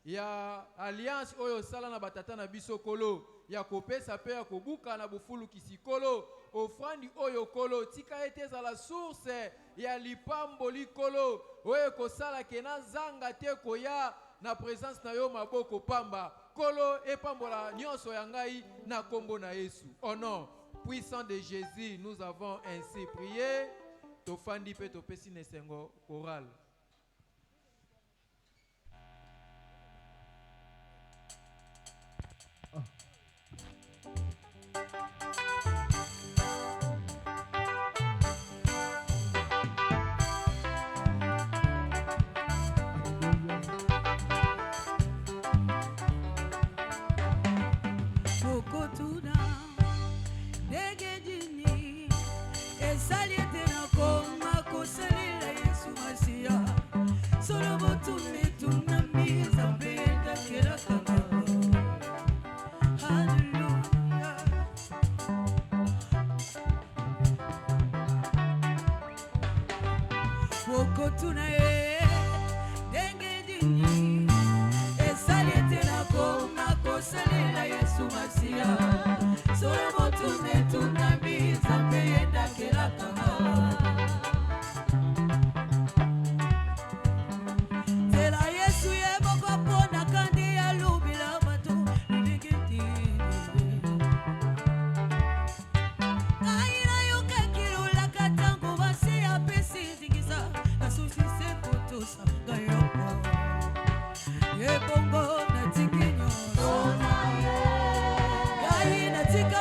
ya alliance oyo sala na batata na biso kolo ya kopesa pe ya kobuka na bufulu kisikolo offrande oyo kolo tika ete za la source ya lipambo likolo oyo kosala ke na zanga te koya na présence na yo maboko pamba kolo epambola nyonso ya ngai na kombo na Yesu. Au nom puissant de Jésus, nous avons ainsi prié. Tofandi pe topesi nesengo choral.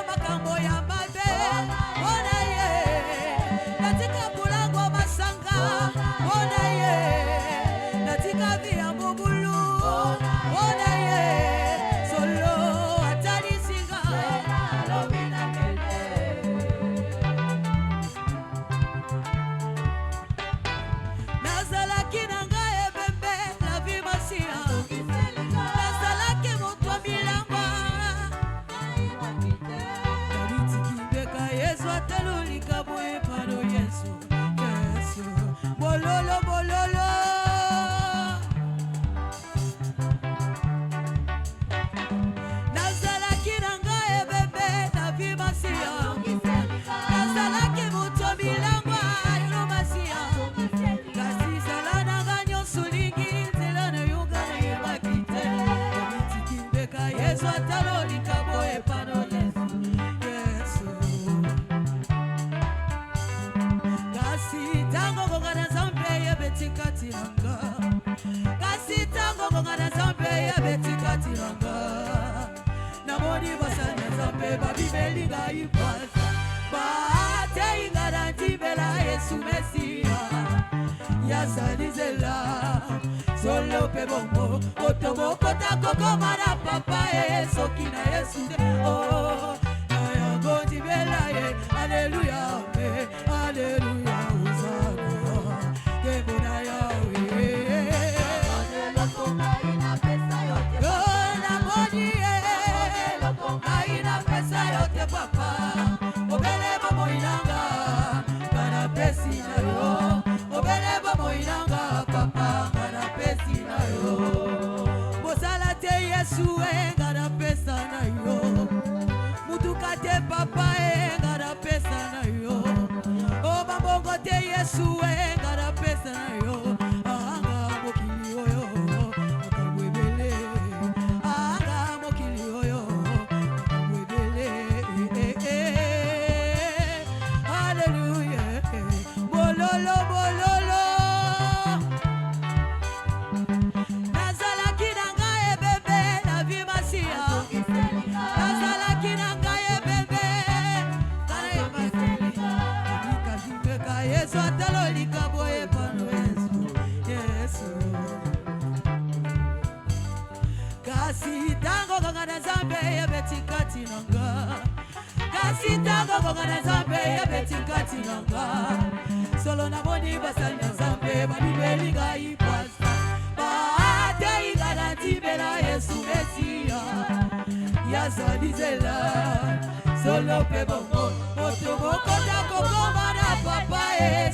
Makambo ya mabe atalulika boye pano Yesu. Yesu. Bololo bololo. Nazalaki nanga ebebe na bimasia. Nazalaki muto bilangwa yo masia. Kasi sala nanga nyonso lingi nzela na yoga na yebaki te. Mitiki mbeka Yesu atalolika boye pano Yesu. Yesu. Kasi tango kongana zambe yebetikati nanga. Kasi tango kongana zambe yebetikati nanga. Namoni basana zambe babibeli ga ipasa. Baate ingara ntibela Yesu Mesia. Yazalizela solo pe bongo otobokota kokoma na papa soki na Yesu te. Oh naya ntibela ye. Alleluia me. Alleluia Hosanna. Kembo na Yahweh. Oh namoni ye. Aina pesa yote papa. Obele bomo inanga. Kana pesi na yo. Obele bomo inanga papa. Kana pesi na yo. Bosala te Yesu ngara pesa na yo. Mutuka te papa ngara pesa na yo. O mabongo te Yesu ngara pesa na yo. Anga mokili oyo. Akabwebele. Anga mokili oyo. Hallelujah. Bololo bololo. Nazalaki nanga ebebe na bimasia. Nazalaki nanga ebebe. Kana ebebe. Nikazimeka Yesu atalolika boye pano Yesu. Yesu. Kasi tango kongana zambe yebetikati nanga. Kasi tango kongana zambe yebetikati nanga. Solo namoni basana zambe babibeli ga ipasa. Baate ingara ntibela Yesu Mesia. Yazalizela solo pe bongo otobokota kokoma na papa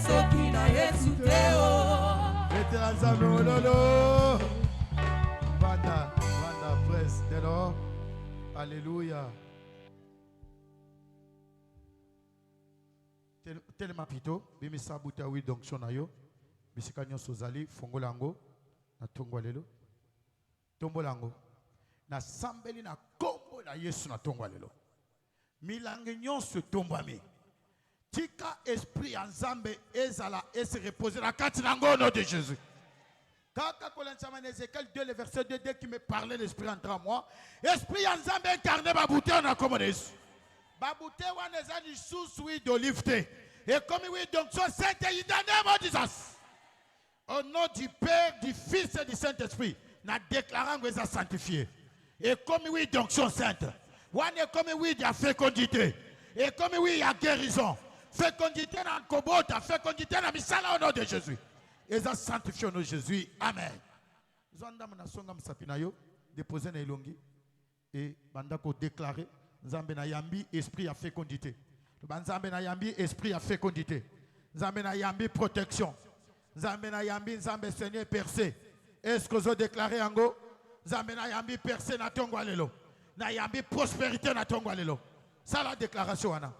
soki na Yesu te. Betela nzambe ololo. Vanda presse dès lors. Alléluia. Tellement pito bimisa buta wi donc sonayo bisika nyonso zali fongolango na tongwa lelo tombolango na sambeli na kombo na Yesu na tongwa lelo milangi nyonso tombami tika esprit ya Nzambe ezala et se reposer na kati na ngo au nom de Jésus. Kaka kolensama Ézéchiel 2 le verset 2 dès qu'il me parlait l'esprit entre en moi esprit ya Nzambe incarné babute na kombo na Yesu. Babute wana ezali sous huile d'olive te. Et comme oui donc so sainte in the name of Jesus. Au nom du Père, du Fils et du Saint-Esprit, na déclarant que ça sanctifié. Et comme oui donc so sainte. Wana comme oui il y a fécondité. Et comme oui il y a guérison. Fécondité na kobota, fécondité na misala au nom de Jésus. Et ça sanctifié au nom de Jésus. Amen. Zonda mna songa msapina yo déposer na ilongi et bandako déclarer Nzambe na yambi esprit à fécondité. Nzambe na yambi esprit à fécondité. Nzambe na yambi protection. Nzambe na yambi Nzambe Seigneur percé. Est-ce que vous déclarez ango? Nzambe na yambi percé na tongwa lelo. Na yambi prospérité na tongwa lelo. Ça la déclaration ana.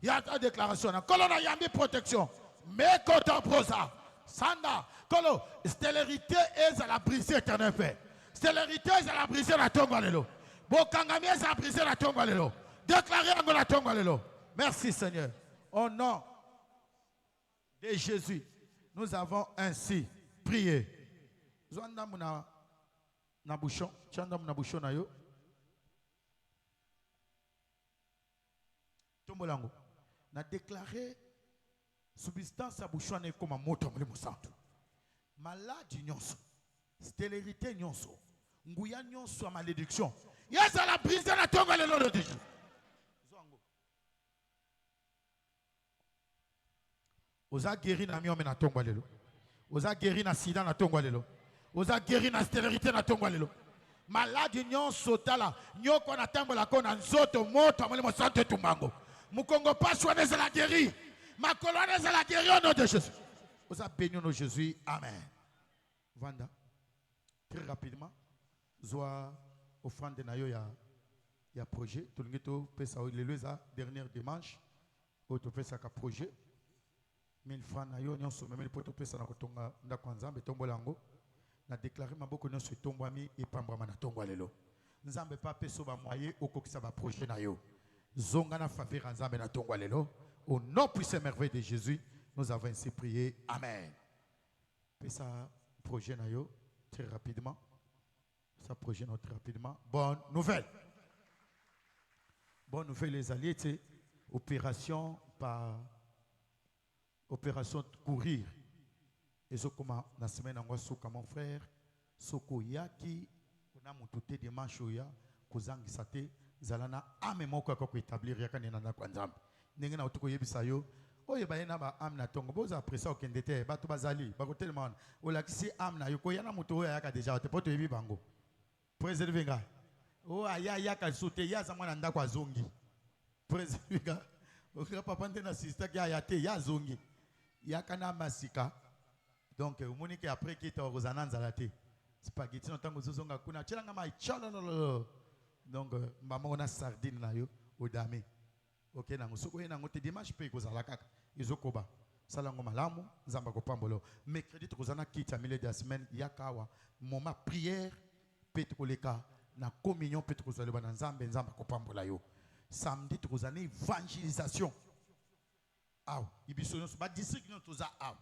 Il y a la déclaration ana. Kolo na yambi protection. Mais kota prosa. Sanda. Kolo stélarité est à la brisée éternel fait. Stélarité est à la brisée na tongwa lelo. Bokangami est à la brisée na tongwa lelo. Déclarez ango na tongwa lelo. Merci Seigneur. Au nom de Jésus, nous avons ainsi prié. Zwanda muna na bouchon, chanda muna bouchon na yo. Tombolango. Na déclaré substance à bouchon ne comme moto mulimo santo. Maladie nyonso, stérilité nyonso, nguya nyonso malédiction. Yes à la prise de la tongue le nom de Jésus. Oza guéri na miome na tongwa lelo. Oza guéri na sida na tongwa lelo. Oza guéri na stérilité na tongwa lelo. Maladi nyonso tala nyoko na tambola kona nzoto moto amole mo santo tumbango. Mukongo Passoua n'est la guéri. Ma colonne est la guéri au nom de Jésus. Vous avez béni au nom de Jésus. Amen. Vanda, très rapidement, Zoa offrande na yo ya projet. Tout le monde peut ça le dernière dimanche. Auto peut ça projet. 1000 francs na yo nyonso même pour to pesa na kotonga ndako nzambe tombola ngo. Na déclarer maboko nyonso tombwami et pambwama na tongwa lelo. Nzambe pa peso ba moyen okokisa ba projet na yo. Zonga na faveur nzambe na tongwa lelo. Au nom puissant merveille de Jésus, nous avons ainsi prié. Amen. Pesa projet na yo très rapidement. Ça projet notre rapidement. Bonne nouvelle. Bonne nouvelle les alliés, c'est opération par opération courir. Et ce comment la semaine en soka mon frère soko yaki kuna mutute dimanche ya kuzangi sate zalana ame moko ko établir yakane na kwa nzambe. Ndenge na utuko yebisa yo oye bayena ba amna tongo boza pressa okendete batu bazali bakotelema olakisi amna yo ko yana mutu oya yaka deja te poto yebi bango. Préserver nga. Oh aya yaka sote ya za mwana ndako azongi. Préserver nga. Okira papa ndena sister ki aya te ya zongi. Yaka na masika. Donc umonike après qui ta rozana nzalate. Spaghetti no tango zozonga kuna chelanga mai chalolo. Donc maman on a sardine na yo odame. OK na ngosoko ena ngote dimanche pe kozala kaka. Izokoba. Salango malamu nzamba ko pambolo. Mercredi kozana kita milieu de la semaine yakawa moment prière peut koleka na communion peut kozala bana nzambe nzamba ko pambola yo. Samedi kozana évangélisation. Ah, ibiso nyonso ba district nyonso toza ah.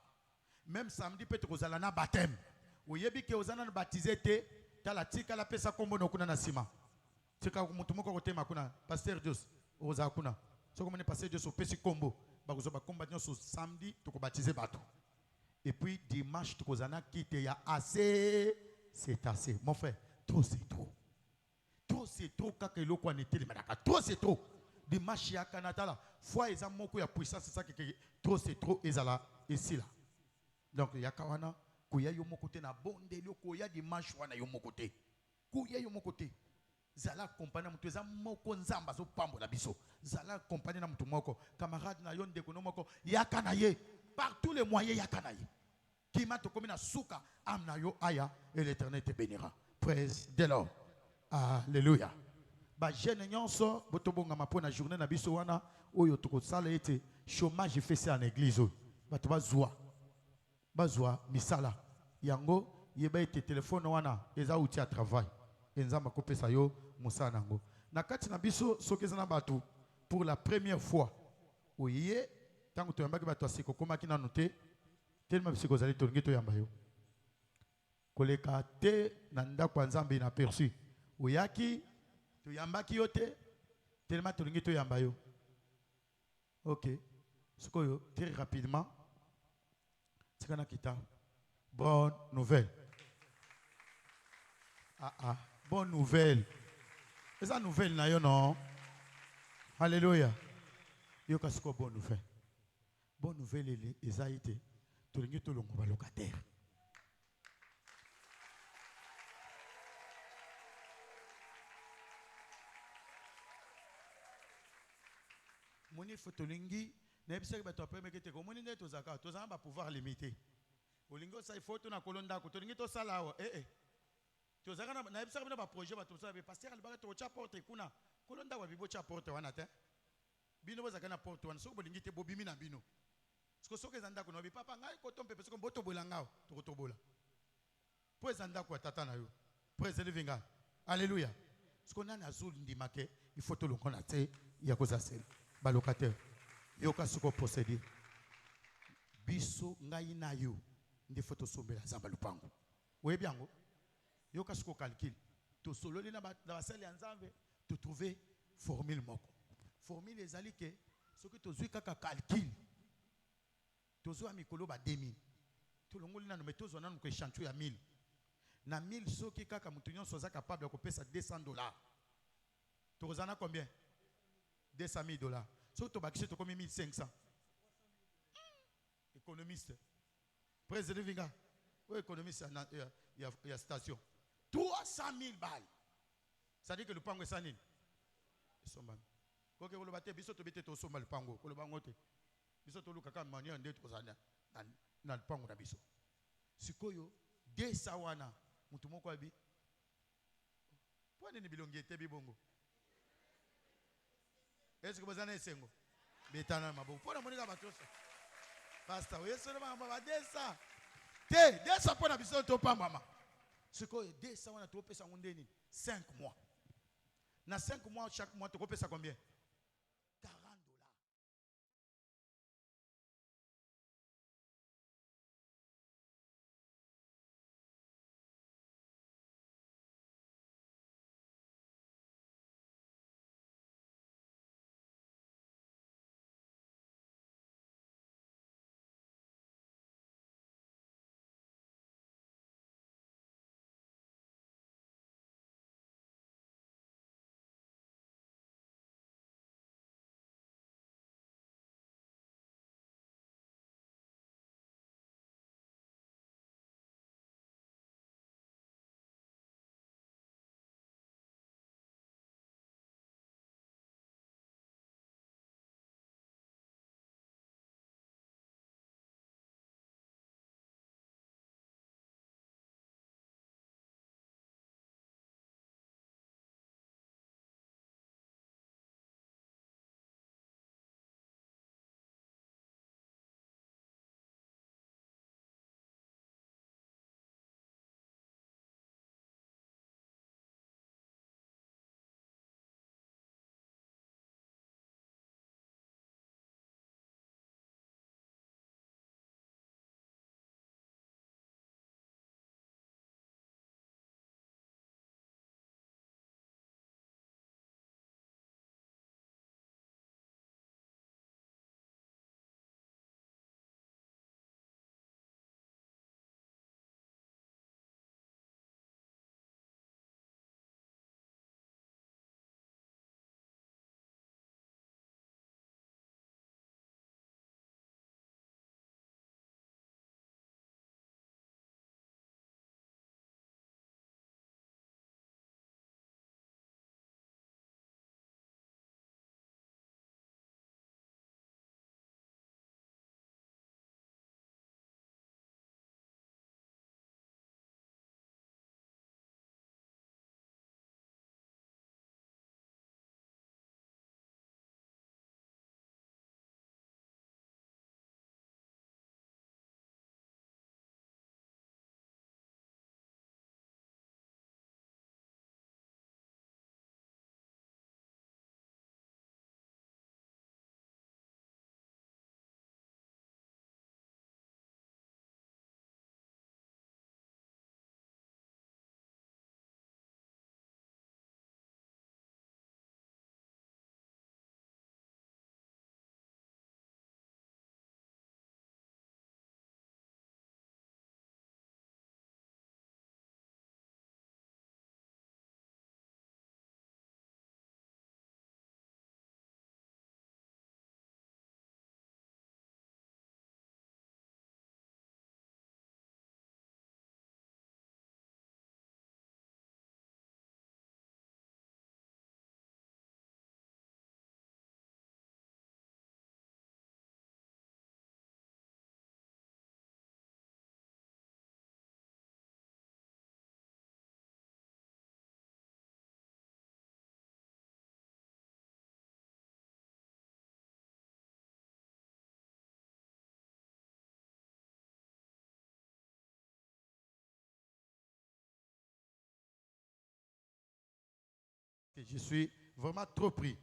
Même samedi peut kozala na baptême. Oyebi ke ozana na baptiser te tala tika la pesa kombo no kuna na sima. Tika mutu moko kotema kuna pasteur Dios oza kuna. Soko mone pasteur Dios opesi kombo ba kozoba komba nyonso samedi to ko baptiser bato. Et puis dimanche to kozana kite ya assez c'est assez. Mon frère, trop c'est trop. Trop c'est trop kaka eloko aneteli manaka. Trop c'est trop. Dimanche ya kanatala foi eza moko ya puissance c'est ça que trop c'est trop ezala ici là. Donc yakawana kuya yo mokote na bonde lo koya dimanche wana yo mokote. Kuya yo mokote. Zala compagnie mutu eza moko nzamba zo pambola biso. Zala compagnie na mutu moko camarade na yo ndeko no moko yakana ye par tous les moyens yakana ye. Kima to komina suka amna yo aya et l'Éternel te bénira. Praise the Lord. Alléluia. Ba jeune nyonso botobonga mapona journée na biso wana oyo tokosala ete chômage fait ça en église. Bato bazwa misala yango yeba ete téléphone wana eza outil à travail enzamba kopesa yo musala nango na kati na biso soki eza na bato pour la première fois oye tango toyambaki bato asiko komaki nanu te tellement bisiko ozali tolingi toyamba yo koleka te na ndako ya nzambe na perçu oyaki toyambaki yo te tellement tolingi toyamba yo. Ok sikoyo très rapidement. Bonne nouvelle. Bonne nouvelle. C'est ça nouvelle na yo non? Alléluia. Yo kasiko bonne nouvelle. Bonne nouvelle eza été. Tolingi tolongo ba locataire. Moni fotolingi na ebisaki bato après que te komoni nde tozaka tozana ba pouvoir limité. Olingo sa faut na kolonda ko tolingi to sala awa tozaka na ebisaki na ba projet bato ça be pasteur alibaka to cha porte kuna kolonda wa bibo cha porte wana te. Bino bozaka na porte wana so bolingi te bobimi na bino. Siko soke zanda ko no bi papa ngai ko tompe parce que mboto bolanga to ko tobola. Po zanda ko tata na yo. Praise the living God. Alléluia. Siko nana azul ndimake il faut to lokona te ya ko zasel ba locataire. Yoka suko procéder biso ngai na yo ndi foto sombela zamba lupango oyebi yango yoka suko calcul to sololi na basali ya nzambe to trouver formule moko formule ezali ke soki tozwi kaka calcul tozwa mikolo ba 2000 to longoli na no metozo nanu ko échantillon ya 1000 na 1000 soki kaka mutu nyonso za capable ko pesa $200 to kozana combien $200,000. Surtout bakishe to comme 1500. Économiste. Président Vinga. Ou économiste il y a station. 300,000 balles. Ça dit que le pango est sanine. koke koloba te biso tobete tosomba lupango koloba ngo te biso toluka kaka manière nde tozala na lupango na biso sikoyo desa wana mutu moko abi pone ni bilongi etebi bongo est-ce que bozana esengo betana maboko pona monika batosa pastor yeso na mama badesa te desa pona biso topambama sikoyo desa wana topesa ngondeni 5 mois na 5 mois chaque mois tokopesa combien $40. Je suis vraiment trop pris.